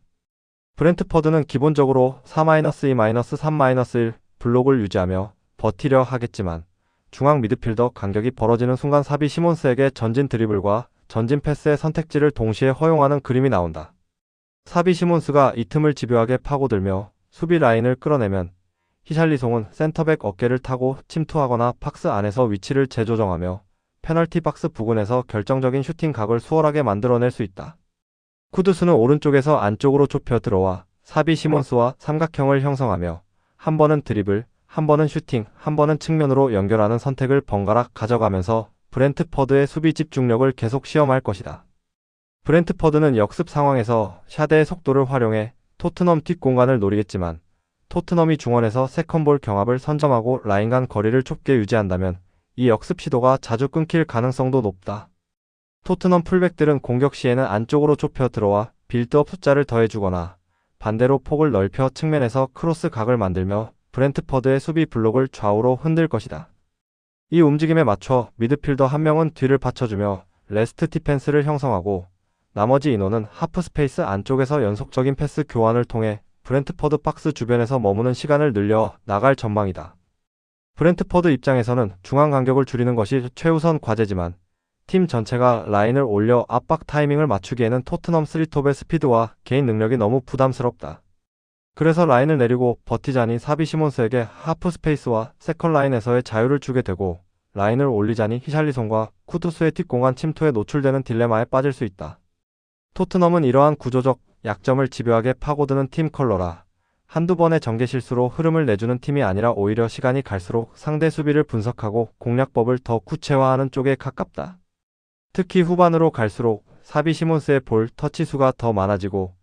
브렌트퍼드는 기본적으로 4-2-3-1 블록을 유지하며 버티려 하겠지만 중앙 미드필더 간격이 벌어지는 순간 사비 시몬스에게 전진 드리블과 전진 패스의 선택지를 동시에 허용하는 그림이 나온다. 사비 시몬스가 이 틈을 집요하게 파고들며 수비 라인을 끌어내면 히샬리송은 센터백 어깨를 타고 침투하거나 박스 안에서 위치를 재조정하며 페널티 박스 부근에서 결정적인 슈팅 각을 수월하게 만들어낼 수 있다. 쿠두스는 오른쪽에서 안쪽으로 좁혀 들어와 사비 시몬스와 삼각형을 형성하며 한 번은 드리블, 한 번은 슈팅, 한 번은 측면으로 연결하는 선택을 번갈아 가져가면서 브렌트퍼드의 수비 집중력을 계속 시험할 것이다. 브렌트퍼드는 역습 상황에서 샤데의 속도를 활용해 토트넘 뒷공간을 노리겠지만 토트넘이 중원에서 세컨볼 경합을 선점하고 라인 간 거리를 좁게 유지한다면 이 역습 시도가 자주 끊길 가능성도 높다. 토트넘 풀백들은 공격 시에는 안쪽으로 좁혀 들어와 빌드업 숫자를 더해주거나 반대로 폭을 넓혀 측면에서 크로스 각을 만들며 브렌트퍼드의 수비 블록을 좌우로 흔들 것이다. 이 움직임에 맞춰 미드필더 한 명은 뒤를 받쳐주며 레스트 디펜스를 형성하고 나머지 인원은 하프 스페이스 안쪽에서 연속적인 패스 교환을 통해 브렌트퍼드 박스 주변에서 머무는 시간을 늘려 나갈 전망이다. 브렌트퍼드 입장에서는 중앙 간격을 줄이는 것이 최우선 과제지만 팀 전체가 라인을 올려 압박 타이밍을 맞추기에는 토트넘 3톱의 스피드와 개인 능력이 너무 부담스럽다. 그래서 라인을 내리고 버티자니 사비 시몬스에게 하프 스페이스와 세컨 라인에서의 자유를 주게 되고 라인을 올리자니 히샬리송과 쿠두스의 뒷공간 침투에 노출되는 딜레마에 빠질 수 있다. 토트넘은 이러한 구조적 약점을 집요하게 파고드는 팀 컬러라 한두 번의 전개 실수로 흐름을 내주는 팀이 아니라 오히려 시간이 갈수록 상대 수비를 분석하고 공략법을 더 구체화하는 쪽에 가깝다. 특히 후반으로 갈수록 사비 시몬스의 볼 터치 수가 더 많아지고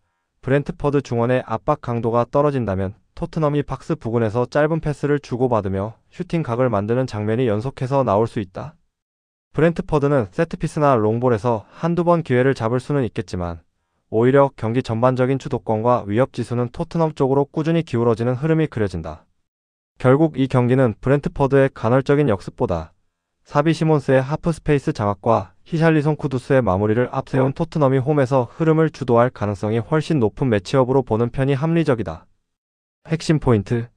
브렌트퍼드 중원의 압박 강도가 떨어진다면 토트넘이 박스 부근에서 짧은 패스를 주고받으며 슈팅 각을 만드는 장면이 연속해서 나올 수 있다. 브렌트퍼드는 세트피스나 롱볼에서 한두 번 기회를 잡을 수는 있겠지만 오히려 경기 전반적인 주도권과 위협 지수는 토트넘 쪽으로 꾸준히 기울어지는 흐름이 그려진다. 결국 이 경기는 브렌트퍼드의 간헐적인 역습보다 사비 시몬스의 하프 스페이스 장악과 히샬리송 쿠두스의 마무리를 앞세운 토트넘이 홈에서 흐름을 주도할 가능성이 훨씬 높은 매치업으로 보는 편이 합리적이다. 핵심 포인트.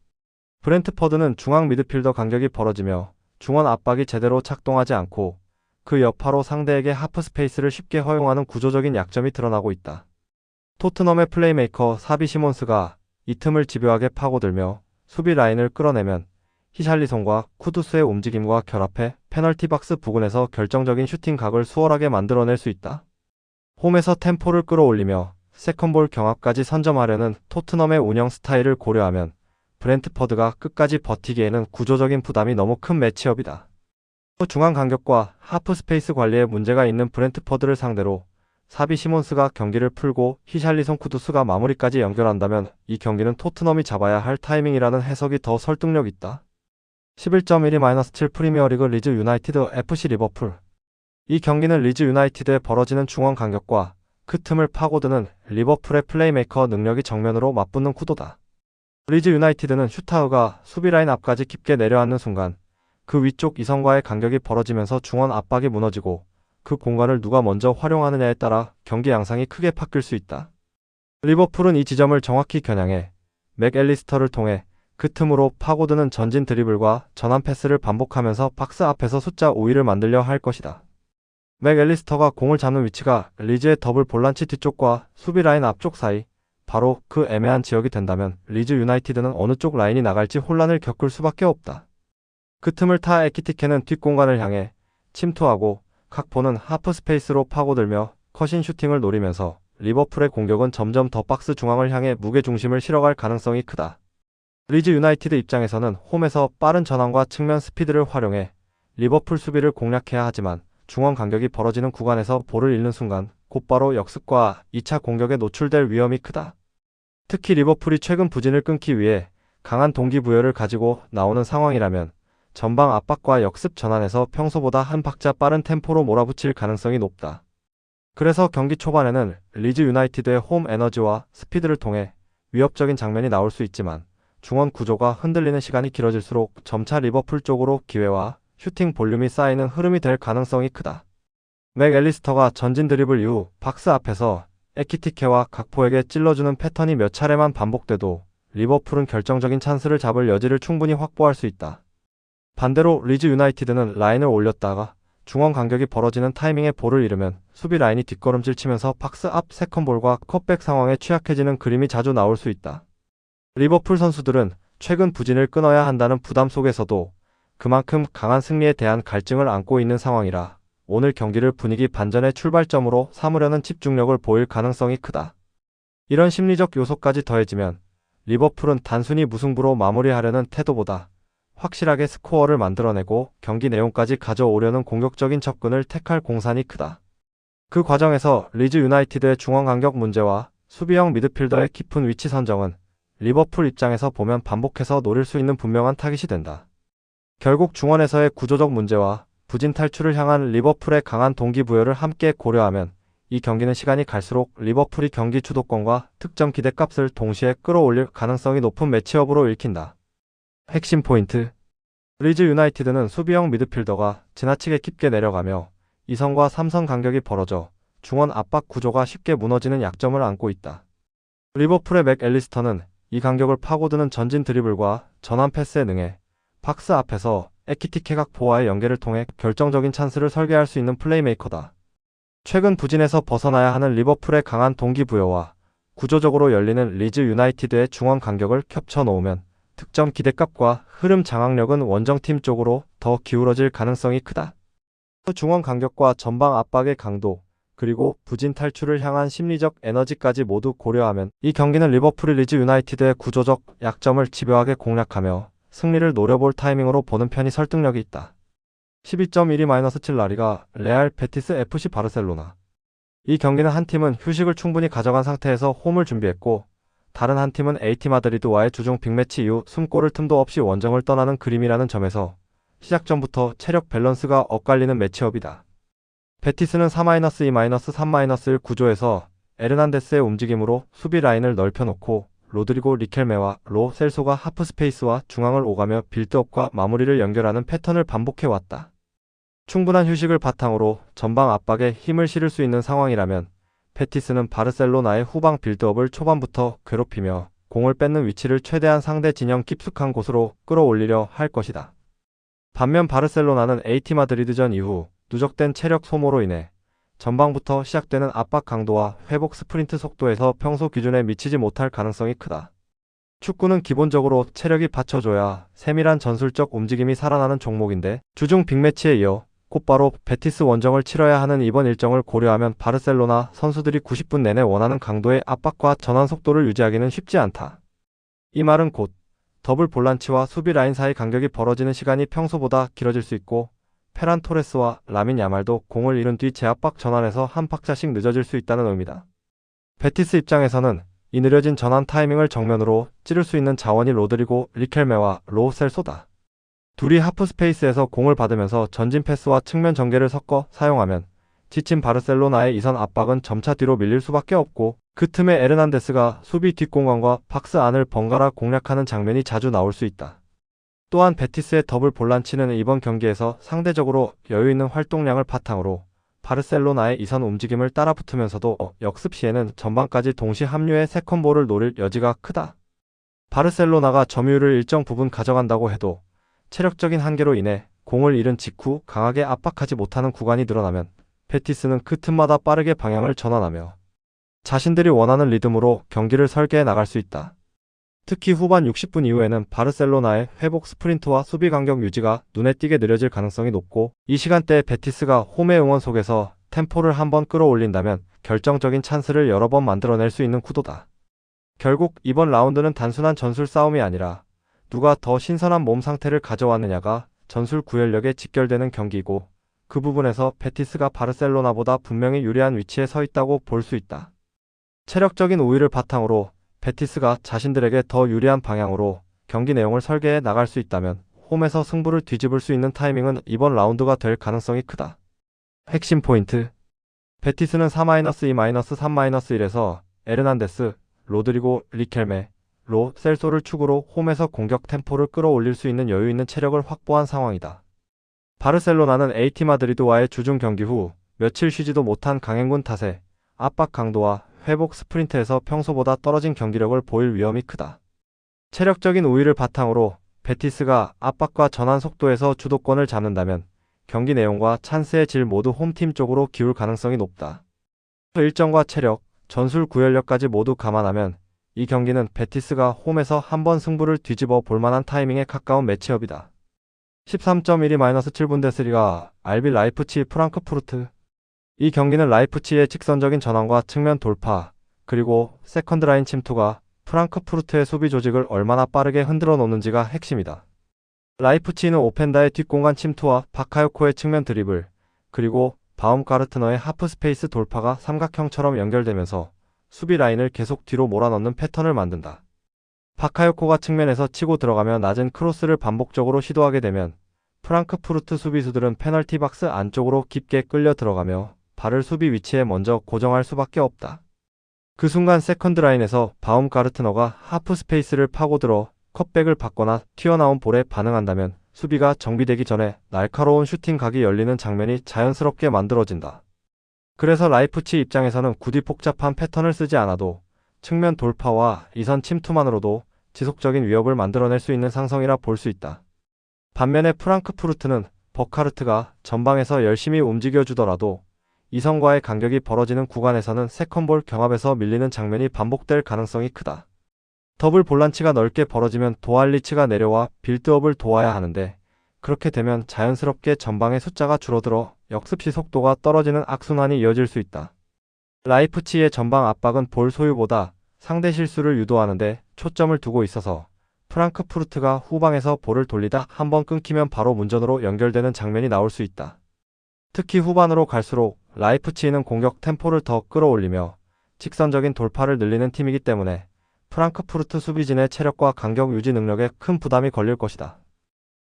브렌트퍼드는 중앙 미드필더 간격이 벌어지며 중원 압박이 제대로 작동하지 않고 그 여파로 상대에게 하프 스페이스를 쉽게 허용하는 구조적인 약점이 드러나고 있다. 토트넘의 플레이메이커 사비 시몬스가 이 틈을 집요하게 파고들며 수비 라인을 끌어내면 히샬리송과 쿠두스의 움직임과 결합해 페널티 박스 부근에서 결정적인 슈팅 각을 수월하게 만들어낼 수 있다. 홈에서 템포를 끌어올리며 세컨볼 경합까지 선점하려는 토트넘의 운영 스타일을 고려하면 브렌트퍼드가 끝까지 버티기에는 구조적인 부담이 너무 큰 매치업이다. 중앙 간격과 하프 스페이스 관리에 문제가 있는 브렌트퍼드를 상대로 사비 시몬스가 경기를 풀고 히샬리송 쿠두스가 마무리까지 연결한다면 이 경기는 토트넘이 잡아야 할 타이밍이라는 해석이 더 설득력 있다. 11.12-7 프리미어리그 리즈 유나이티드 FC 리버풀. 이 경기는 리즈 유나이티드에 벌어지는 중원 간격과 그 틈을 파고드는 리버풀의 플레이메이커 능력이 정면으로 맞붙는 구도다. 리즈 유나이티드는 슈타우가 수비라인 앞까지 깊게 내려앉는 순간 그 위쪽 이선과의 간격이 벌어지면서 중원 압박이 무너지고 그 공간을 누가 먼저 활용하느냐에 따라 경기 양상이 크게 바뀔 수 있다. 리버풀은 이 지점을 정확히 겨냥해 맥앨리스터를 통해 그 틈으로 파고드는 전진 드리블과 전환 패스를 반복하면서 박스 앞에서 숫자 5위를 만들려 할 것이다. 맥앨리스터가 공을 잡는 위치가 리즈의 더블 볼란치 뒤쪽과 수비 라인 앞쪽 사이, 바로 그 애매한 지역이 된다면 리즈 유나이티드는 어느 쪽 라인이 나갈지 혼란을 겪을 수밖에 없다. 그 틈을 타 에키티케는 뒷공간을 향해 침투하고 각포는 하프 스페이스로 파고들며 컷인 슈팅을 노리면서 리버풀의 공격은 점점 더 박스 중앙을 향해 무게중심을 실어갈 가능성이 크다. 리즈 유나이티드 입장에서는 홈에서 빠른 전환과 측면 스피드를 활용해 리버풀 수비를 공략해야 하지만 중원 간격이 벌어지는 구간에서 볼을 잃는 순간 곧바로 역습과 2차 공격에 노출될 위험이 크다. 특히 리버풀이 최근 부진을 끊기 위해 강한 동기부여를 가지고 나오는 상황이라면 전방 압박과 역습 전환에서 평소보다 한 박자 빠른 템포로 몰아붙일 가능성이 높다. 그래서 경기 초반에는 리즈 유나이티드의 홈 에너지와 스피드를 통해 위협적인 장면이 나올 수 있지만 중원 구조가 흔들리는 시간이 길어질수록 점차 리버풀 쪽으로 기회와 슈팅 볼륨이 쌓이는 흐름이 될 가능성이 크다. 맥앨리스터가 전진 드리블 이후 박스 앞에서 에키티케와 각포에게 찔러주는 패턴이 몇 차례만 반복돼도 리버풀은 결정적인 찬스를 잡을 여지를 충분히 확보할 수 있다. 반대로 리즈 유나이티드는 라인을 올렸다가 중원 간격이 벌어지는 타이밍에 볼을 잃으면 수비 라인이 뒷걸음질 치면서 박스 앞 세컨볼과 컷백 상황에 취약해지는 그림이 자주 나올 수 있다. 리버풀 선수들은 최근 부진을 끊어야 한다는 부담 속에서도 그만큼 강한 승리에 대한 갈증을 안고 있는 상황이라 오늘 경기를 분위기 반전의 출발점으로 삼으려는 집중력을 보일 가능성이 크다. 이런 심리적 요소까지 더해지면 리버풀은 단순히 무승부로 마무리하려는 태도보다 확실하게 스코어를 만들어내고 경기 내용까지 가져오려는 공격적인 접근을 택할 공산이 크다. 그 과정에서 리즈 유나이티드의 중원 간격 문제와 수비형 미드필더의 깊은 위치 선정은 리버풀 입장에서 보면 반복해서 노릴 수 있는 분명한 타깃이 된다. 결국 중원에서의 구조적 문제와 부진 탈출을 향한 리버풀의 강한 동기부여를 함께 고려하면 이 경기는 시간이 갈수록 리버풀이 경기 주도권과 득점 기대값을 동시에 끌어올릴 가능성이 높은 매치업으로 읽힌다. 핵심 포인트. 리즈 유나이티드는 수비형 미드필더가 지나치게 깊게 내려가며 2선과 3선 간격이 벌어져 중원 압박 구조가 쉽게 무너지는 약점을 안고 있다. 리버풀의 맥 앨리스터는 이 간격을 파고드는 전진 드리블과 전환 패스에 능해 박스 앞에서 에키티케각 보와의 연계를 통해 결정적인 찬스를 설계할 수 있는 플레이메이커다. 최근 부진에서 벗어나야 하는 리버풀의 강한 동기부여와 구조적으로 열리는 리즈 유나이티드의 중원 간격을 겹쳐 놓으면 득점 기대값과 흐름 장악력은 원정팀 쪽으로 더 기울어질 가능성이 크다. 중원 간격과 전방 압박의 강도, 그리고 부진 탈출을 향한 심리적 에너지까지 모두 고려하면 이 경기는 리버풀이 리즈 유나이티드의 구조적 약점을 집요하게 공략하며 승리를 노려볼 타이밍으로 보는 편이 설득력이 있다. 12.12-7 라리가 레알 베티스 FC 바르셀로나. 이 경기는 한 팀은 휴식을 충분히 가져간 상태에서 홈을 준비했고 다른 한 팀은 AT 마드리드와의 주중 빅매치 이후 숨고를 틈도 없이 원정을 떠나는 그림이라는 점에서 시작 전부터 체력 밸런스가 엇갈리는 매치업이다. 베티스는 4-2-3-1 구조에서 에르난데스의 움직임으로 수비 라인을 넓혀놓고 로드리고 리켈메와 로 셀소가 하프 스페이스와 중앙을 오가며 빌드업과 마무리를 연결하는 패턴을 반복해왔다. 충분한 휴식을 바탕으로 전방 압박에 힘을 실을 수 있는 상황이라면 베티스는 바르셀로나의 후방 빌드업을 초반부터 괴롭히며 공을 뺏는 위치를 최대한 상대 진영 깊숙한 곳으로 끌어올리려 할 것이다. 반면 바르셀로나는 AT 마드리드전 이후 누적된 체력 소모로 인해 전방부터 시작되는 압박 강도와 회복 스프린트 속도에서 평소 기준에 미치지 못할 가능성이 크다. 축구는 기본적으로 체력이 받쳐줘야 세밀한 전술적 움직임이 살아나는 종목인데 주중 빅매치에 이어 곧바로 베티스 원정을 치러야 하는 이번 일정을 고려하면 바르셀로나 선수들이 90분 내내 원하는 강도의 압박과 전환 속도를 유지하기는 쉽지 않다. 이 말은 곧 더블 볼란치와 수비 라인 사이 간격이 벌어지는 시간이 평소보다 길어질 수 있고 페란 토레스와 라민 야말도 공을 잃은 뒤 제압박 전환에서 한 박자씩 늦어질 수 있다는 의미다. 베티스 입장에서는 이 느려진 전환 타이밍을 정면으로 찌를 수 있는 자원이 로드리고 리켈메와 로 셀소다. 둘이 하프 스페이스에서 공을 받으면서 전진 패스와 측면 전개를 섞어 사용하면 지친 바르셀로나의 이선 압박은 점차 뒤로 밀릴 수밖에 없고 그 틈에 에르난데스가 수비 뒷공간과 박스 안을 번갈아 공략하는 장면이 자주 나올 수 있다. 또한 베티스의 더블 볼란치는 이번 경기에서 상대적으로 여유있는 활동량을 바탕으로 바르셀로나의 이선 움직임을 따라붙으면서도 역습 시에는 전방까지 동시 합류해 세컨볼을 노릴 여지가 크다. 바르셀로나가 점유율을 일정 부분 가져간다고 해도 체력적인 한계로 인해 공을 잃은 직후 강하게 압박하지 못하는 구간이 늘어나면 베티스는 그 틈마다 빠르게 방향을 전환하며 자신들이 원하는 리듬으로 경기를 설계해 나갈 수 있다. 특히 후반 60분 이후에는 바르셀로나의 회복 스프린트와 수비 간격 유지가 눈에 띄게 느려질 가능성이 높고 이 시간대에 베티스가 홈의 응원 속에서 템포를 한번 끌어올린다면 결정적인 찬스를 여러 번 만들어낼 수 있는 구도다. 결국 이번 라운드는 단순한 전술 싸움이 아니라 누가 더 신선한 몸 상태를 가져왔느냐가 전술 구현력에 직결되는 경기이고 그 부분에서 베티스가 바르셀로나보다 분명히 유리한 위치에 서 있다고 볼 수 있다. 체력적인 우위를 바탕으로 베티스가 자신들에게 더 유리한 방향으로 경기 내용을 설계해 나갈 수 있다면 홈에서 승부를 뒤집을 수 있는 타이밍은 이번 라운드가 될 가능성이 크다. 핵심 포인트. 베티스는 4-2-3-1에서 에르난데스, 로드리고 리켈메, 로 셀소를 축으로 홈에서 공격 템포를 끌어올릴 수 있는 여유 있는 체력을 확보한 상황이다. 바르셀로나는 AT 마드리드와의 주중 경기 후 며칠 쉬지도 못한 강행군 탓에 압박 강도와 회복 스프린트에서 평소보다 떨어진 경기력을 보일 위험이 크다. 체력적인 우위를 바탕으로 베티스가 압박과 전환 속도에서 주도권을 잡는다면 경기 내용과 찬스의 질 모두 홈팀 쪽으로 기울 가능성이 높다. 일정과 체력, 전술 구현력까지 모두 감안하면 이 경기는 베티스가 홈에서 한번 승부를 뒤집어 볼만한 타이밍에 가까운 매치업이다. 13.12-7분데스리가 RB 라이프치히 프랑크푸르트. 이 경기는 라이프치히의 직선적인 전환과 측면 돌파, 그리고 세컨드 라인 침투가 프랑크푸르트의 수비 조직을 얼마나 빠르게 흔들어 놓는지가 핵심이다. 라이프치히는 오펜다의 뒷공간 침투와 바카요코의 측면 드리블, 그리고 바움가르트너의 하프스페이스 돌파가 삼각형처럼 연결되면서 수비 라인을 계속 뒤로 몰아넣는 패턴을 만든다. 바카요코가 측면에서 치고 들어가며 낮은 크로스를 반복적으로 시도하게 되면 프랑크푸르트 수비수들은 페널티 박스 안쪽으로 깊게 끌려 들어가며 발을 수비 위치에 먼저 고정할 수밖에 없다. 그 순간 세컨드 라인에서 바움가르트너가 하프 스페이스를 파고들어 컷백을 받거나 튀어나온 볼에 반응한다면 수비가 정비되기 전에 날카로운 슈팅 각이 열리는 장면이 자연스럽게 만들어진다. 그래서 라이프치히 입장에서는 굳이 복잡한 패턴을 쓰지 않아도 측면 돌파와 이선 침투만으로도 지속적인 위협을 만들어낼 수 있는 상성이라 볼 수 있다. 반면에 프랑크푸르트는 버카르트가 전방에서 열심히 움직여주더라도 이선과의 간격이 벌어지는 구간에서는 세컨볼 경합에서 밀리는 장면이 반복될 가능성이 크다. 더블 볼란치가 넓게 벌어지면 도알리치가 내려와 빌드업을 도와야 하는데 그렇게 되면 자연스럽게 전방의 숫자가 줄어들어 역습시 속도가 떨어지는 악순환이 이어질 수 있다. 라이프치히의 전방 압박은 볼 소유보다 상대 실수를 유도하는데 초점을 두고 있어서 프랑크푸르트가 후방에서 볼을 돌리다 한번 끊기면 바로 문전으로 연결되는 장면이 나올 수 있다. 특히 후반으로 갈수록 라이프치히는 공격 템포를 더 끌어올리며 직선적인 돌파를 늘리는 팀이기 때문에 프랑크푸르트 수비진의 체력과 간격 유지 능력에 큰 부담이 걸릴 것이다.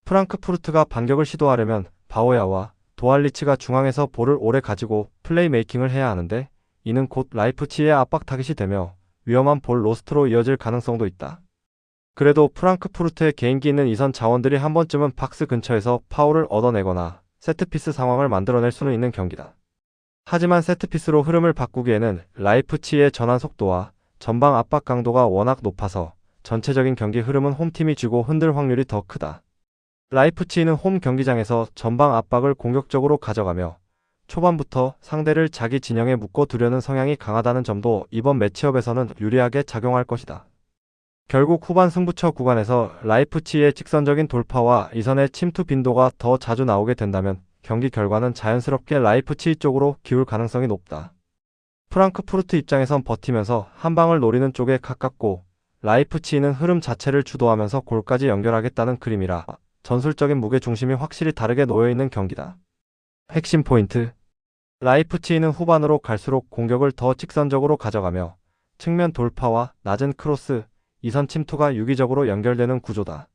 프랑크푸르트가 반격을 시도하려면 바오야와 도알리치가 중앙에서 볼을 오래 가지고 플레이메이킹을 해야 하는데 이는 곧 라이프치히의 압박 타깃이 되며 위험한 볼 로스트로 이어질 가능성도 있다. 그래도 프랑크푸르트의 개인기 있는 이선 자원들이 한 번쯤은 박스 근처에서 파울을 얻어내거나 세트피스 상황을 만들어낼 수는 있는 경기다. 하지만 세트피스로 흐름을 바꾸기에는 라이프치히의 전환 속도와 전방 압박 강도가 워낙 높아서 전체적인 경기 흐름은 홈팀이 쥐고 흔들 확률이 더 크다. 라이프치히는 홈 경기장에서 전방 압박을 공격적으로 가져가며 초반부터 상대를 자기 진영에 묶어두려는 성향이 강하다는 점도 이번 매치업에서는 유리하게 작용할 것이다. 결국 후반 승부처 구간에서 라이프치히의 직선적인 돌파와 이선의 침투 빈도가 더 자주 나오게 된다면 경기 결과는 자연스럽게 라이프치히 쪽으로 기울 가능성이 높다. 프랑크푸르트 입장에선 버티면서 한 방을 노리는 쪽에 가깝고 라이프치히는 흐름 자체를 주도하면서 골까지 연결하겠다는 그림이라 전술적인 무게중심이 확실히 다르게 놓여있는 경기다. 핵심 포인트. 라이프치히는 후반으로 갈수록 공격을 더 직선적으로 가져가며 측면 돌파와 낮은 크로스, 이선 침투가 유기적으로 연결되는 구조다.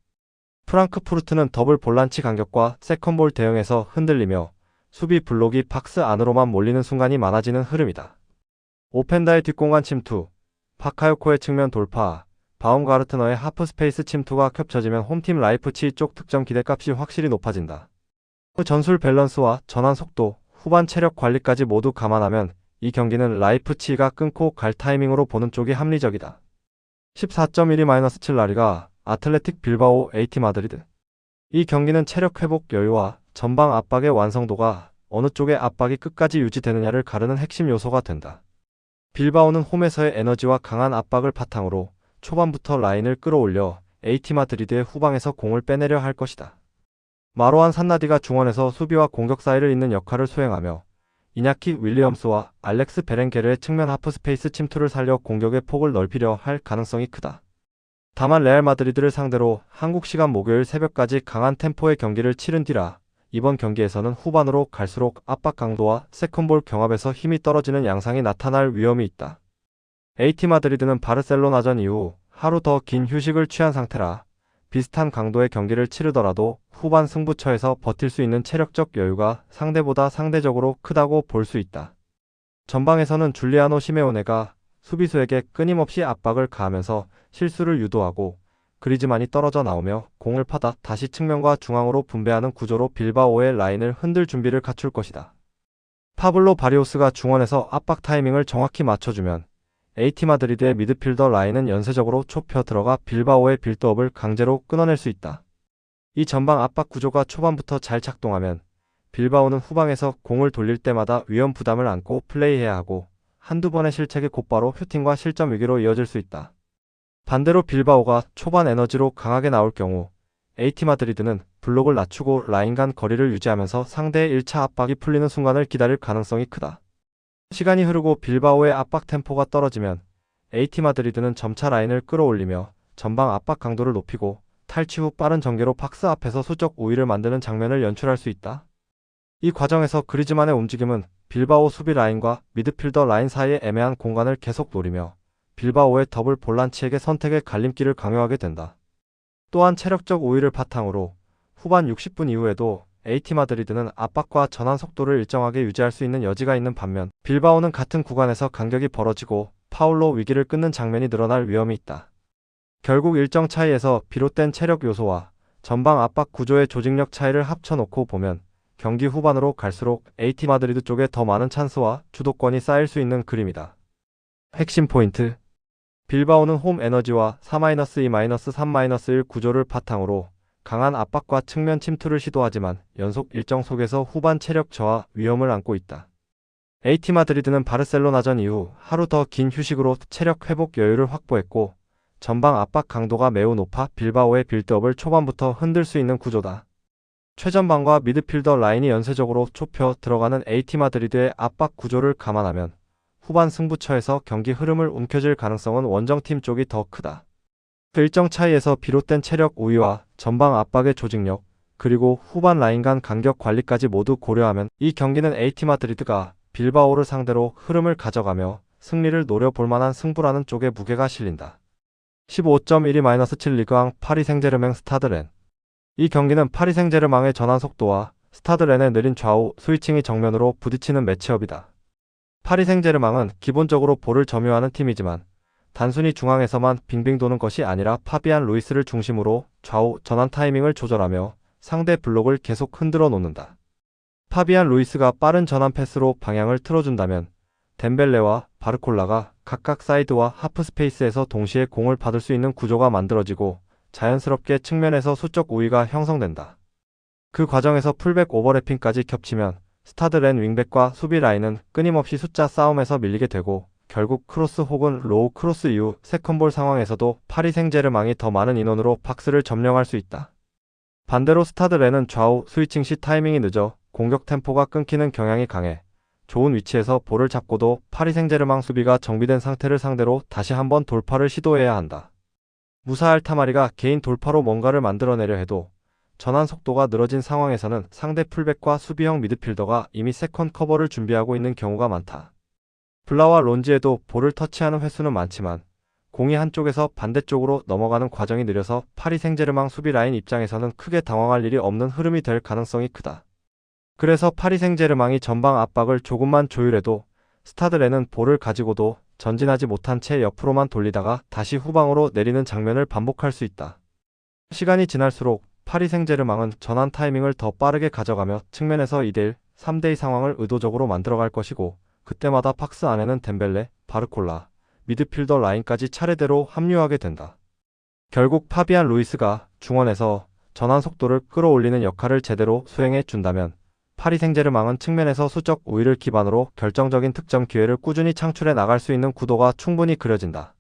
프랑크푸르트는 더블 볼란치 간격과 세컨볼 대응에서 흔들리며 수비 블록이 박스 안으로만 몰리는 순간이 많아지는 흐름이다. 오펜다의 뒷공간 침투, 바카요코의 측면 돌파, 바움가르트너의 하프스페이스 침투가 겹쳐지면 홈팀 라이프치히 쪽 득점 기대값이 확실히 높아진다. 전술 밸런스와 전환 속도, 후반 체력 관리까지 모두 감안하면 이 경기는 라이프치히가 끊고 갈 타이밍으로 보는 쪽이 합리적이다. 14.12-7 라리가 아틀레틱 빌바오 AT 마드리드. 이 경기는 체력 회복 여유와 전방 압박의 완성도가 어느 쪽의 압박이 끝까지 유지되느냐를 가르는 핵심 요소가 된다. 빌바오는 홈에서의 에너지와 강한 압박을 바탕으로 초반부터 라인을 끌어올려 AT 마드리드의 후방에서 공을 빼내려 할 것이다. 마로안 산나디가 중원에서 수비와 공격 사이를 잇는 역할을 수행하며 이냐키 윌리엄스와 알렉스 베렌게르의 측면 하프스페이스 침투를 살려 공격의 폭을 넓히려 할 가능성이 크다. 다만 레알 마드리드를 상대로 한국 시간 목요일 새벽까지 강한 템포의 경기를 치른 뒤라 이번 경기에서는 후반으로 갈수록 압박 강도와 세컨볼 경합에서 힘이 떨어지는 양상이 나타날 위험이 있다. AT 마드리드는 바르셀로나전 이후 하루 더 긴 휴식을 취한 상태라 비슷한 강도의 경기를 치르더라도 후반 승부처에서 버틸 수 있는 체력적 여유가 상대보다 상대적으로 크다고 볼 수 있다. 전방에서는 줄리아노 시메오네가 수비수에게 끊임없이 압박을 가하면서 실수를 유도하고 그리즈만이 떨어져 나오며 공을 파다 다시 측면과 중앙으로 분배하는 구조로 빌바오의 라인을 흔들 준비를 갖출 것이다. 파블로 바리오스가 중원에서 압박 타이밍을 정확히 맞춰주면 AT 마드리드의 미드필더 라인은 연쇄적으로 좁혀 들어가 빌바오의 빌드업을 강제로 끊어낼 수 있다. 이 전방 압박 구조가 초반부터 잘 작동하면 빌바오는 후방에서 공을 돌릴 때마다 위험 부담을 안고 플레이해야 하고 한두 번의 실책이 곧바로 슈팅과 실점 위기로 이어질 수 있다. 반대로 빌바오가 초반 에너지로 강하게 나올 경우 AT 마드리드는 블록을 낮추고 라인 간 거리를 유지하면서 상대의 1차 압박이 풀리는 순간을 기다릴 가능성이 크다. 시간이 흐르고 빌바오의 압박 템포가 떨어지면 AT 마드리드는 점차 라인을 끌어올리며 전방 압박 강도를 높이고 탈취 후 빠른 전개로 박스 앞에서 수적 우위를 만드는 장면을 연출할 수 있다. 이 과정에서 그리즈만의 움직임은 빌바오 수비 라인과 미드필더 라인 사이의 애매한 공간을 계속 노리며 빌바오의 더블 볼란치에게 선택의 갈림길을 강요하게 된다. 또한 체력적 우위를 바탕으로 후반 60분 이후에도 AT 마드리드는 압박과 전환 속도를 일정하게 유지할 수 있는 여지가 있는 반면 빌바오는 같은 구간에서 간격이 벌어지고 파울로 위기를 끊는 장면이 늘어날 위험이 있다. 결국 일정 차이에서 비롯된 체력 요소와 전방 압박 구조의 조직력 차이를 합쳐놓고 보면 경기 후반으로 갈수록 AT 마드리드 쪽에 더 많은 찬스와 주도권이 쌓일 수 있는 그림이다. 핵심 포인트. 빌바오는 홈 에너지와 4-2-3-1 구조를 바탕으로 강한 압박과 측면 침투를 시도하지만 연속 일정 속에서 후반 체력 저하 위험을 안고 있다. AT 마드리드는 바르셀로나전 이후 하루 더 긴 휴식으로 체력 회복 여유를 확보했고 전방 압박 강도가 매우 높아 빌바오의 빌드업을 초반부터 흔들 수 있는 구조다. 최전방과 미드필더 라인이 연쇄적으로 좁혀 들어가는 AT 마드리드의 압박 구조를 감안하면 후반 승부처에서 경기 흐름을 움켜쥘 가능성은 원정팀 쪽이 더 크다. 그 일정 차이에서 비롯된 체력 우위와 전방 압박의 조직력, 그리고 후반 라인 간 간격 관리까지 모두 고려하면 이 경기는 AT 마드리드가 빌바오를 상대로 흐름을 가져가며 승리를 노려볼 만한 승부라는 쪽에 무게가 실린다. 15.12-7 리그왕 파리 생제르맹 스타드 렌. 이 경기는 파리 생제르맹의 전환 속도와 스타드 렌의 느린 좌우 스위칭이 정면으로 부딪히는 매치업이다. 파리 생제르맹은 기본적으로 볼을 점유하는 팀이지만 단순히 중앙에서만 빙빙 도는 것이 아니라 파비안 루이스를 중심으로 좌우 전환 타이밍을 조절하며 상대 블록을 계속 흔들어 놓는다. 파비안 루이스가 빠른 전환 패스로 방향을 틀어준다면 덴벨레와 바르콜라가 각각 사이드와 하프 스페이스에서 동시에 공을 받을 수 있는 구조가 만들어지고 자연스럽게 측면에서 수적 우위가 형성된다. 그 과정에서 풀백 오버래핑까지 겹치면 스타드 렌 윙백과 수비 라인은 끊임없이 숫자 싸움에서 밀리게 되고 결국 크로스 혹은 로우 크로스 이후 세컨볼 상황에서도 파리 생제르맹이 더 많은 인원으로 박스를 점령할 수 있다. 반대로 스타드 렌은 좌우 스위칭 시 타이밍이 늦어 공격 템포가 끊기는 경향이 강해 좋은 위치에서 볼을 잡고도 파리 생제르맹 수비가 정비된 상태를 상대로 다시 한번 돌파를 시도해야 한다. 무사 알타마리가 개인 돌파로 뭔가를 만들어내려 해도 전환 속도가 늘어진 상황에서는 상대 풀백과 수비형 미드필더가 이미 세컨 커버를 준비하고 있는 경우가 많다. 블라와 론지에도 볼을 터치하는 횟수는 많지만 공이 한쪽에서 반대쪽으로 넘어가는 과정이 느려서 파리 생제르맹 수비 라인 입장에서는 크게 당황할 일이 없는 흐름이 될 가능성이 크다. 그래서 파리 생제르맹이 전방 압박을 조금만 조율해도 스타드 렌은 볼을 가지고도 전진하지 못한 채 옆으로만 돌리다가 다시 후방으로 내리는 장면을 반복할 수 있다. 시간이 지날수록 파리 생제르맹은 전환 타이밍을 더 빠르게 가져가며 측면에서 2대1, 3대2 상황을 의도적으로 만들어갈 것이고 그때마다 박스 안에는 덴벨레, 바르콜라, 미드필더 라인까지 차례대로 합류하게 된다. 결국 파비안 루이스가 중원에서 전환 속도를 끌어올리는 역할을 제대로 수행해 준다면 파리 생제르맹은 측면에서 수적 우위를 기반으로 결정적인 득점 기회를 꾸준히 창출해 나갈 수 있는 구도가 충분히 그려진다.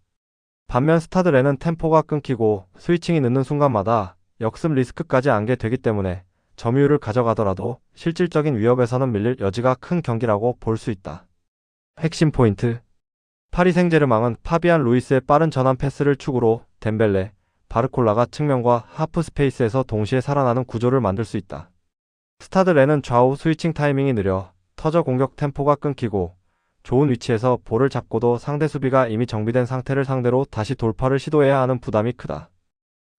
반면 스타드 렌은 템포가 끊기고 스위칭이 늦는 순간마다 역습 리스크까지 안게 되기 때문에 점유율을 가져가더라도 실질적인 위협에서는 밀릴 여지가 큰 경기라고 볼 수 있다. 핵심 포인트. 파리 생제르맹은 파비안 루이스의 빠른 전환 패스를 축으로 덴벨레, 바르콜라가 측면과 하프 스페이스에서 동시에 살아나는 구조를 만들 수 있다. 스타드 렌은 좌우 스위칭 타이밍이 느려 터져 공격 템포가 끊기고 좋은 위치에서 볼을 잡고도 상대 수비가 이미 정비된 상태를 상대로 다시 돌파를 시도해야 하는 부담이 크다.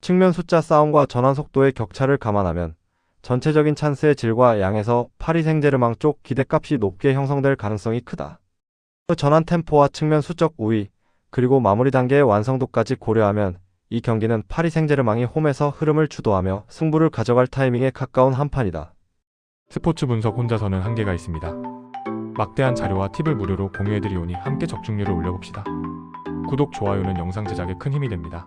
측면 숫자 싸움과 전환 속도의 격차를 감안하면 전체적인 찬스의 질과 양에서 파리 생제르맹 쪽 기대값이 높게 형성될 가능성이 크다. 전환 템포와 측면 수적 우위, 그리고 마무리 단계의 완성도까지 고려하면 이 경기는 파리 생제르맹이 홈에서 흐름을 주도하며 승부를 가져갈 타이밍에 가까운 한판이다. 스포츠 분석 혼자서는 한계가 있습니다. 막대한 자료와 팁을 무료로 공유해드리오니 함께 적중률을 올려봅시다. 구독, 좋아요는 영상 제작에 큰 힘이 됩니다.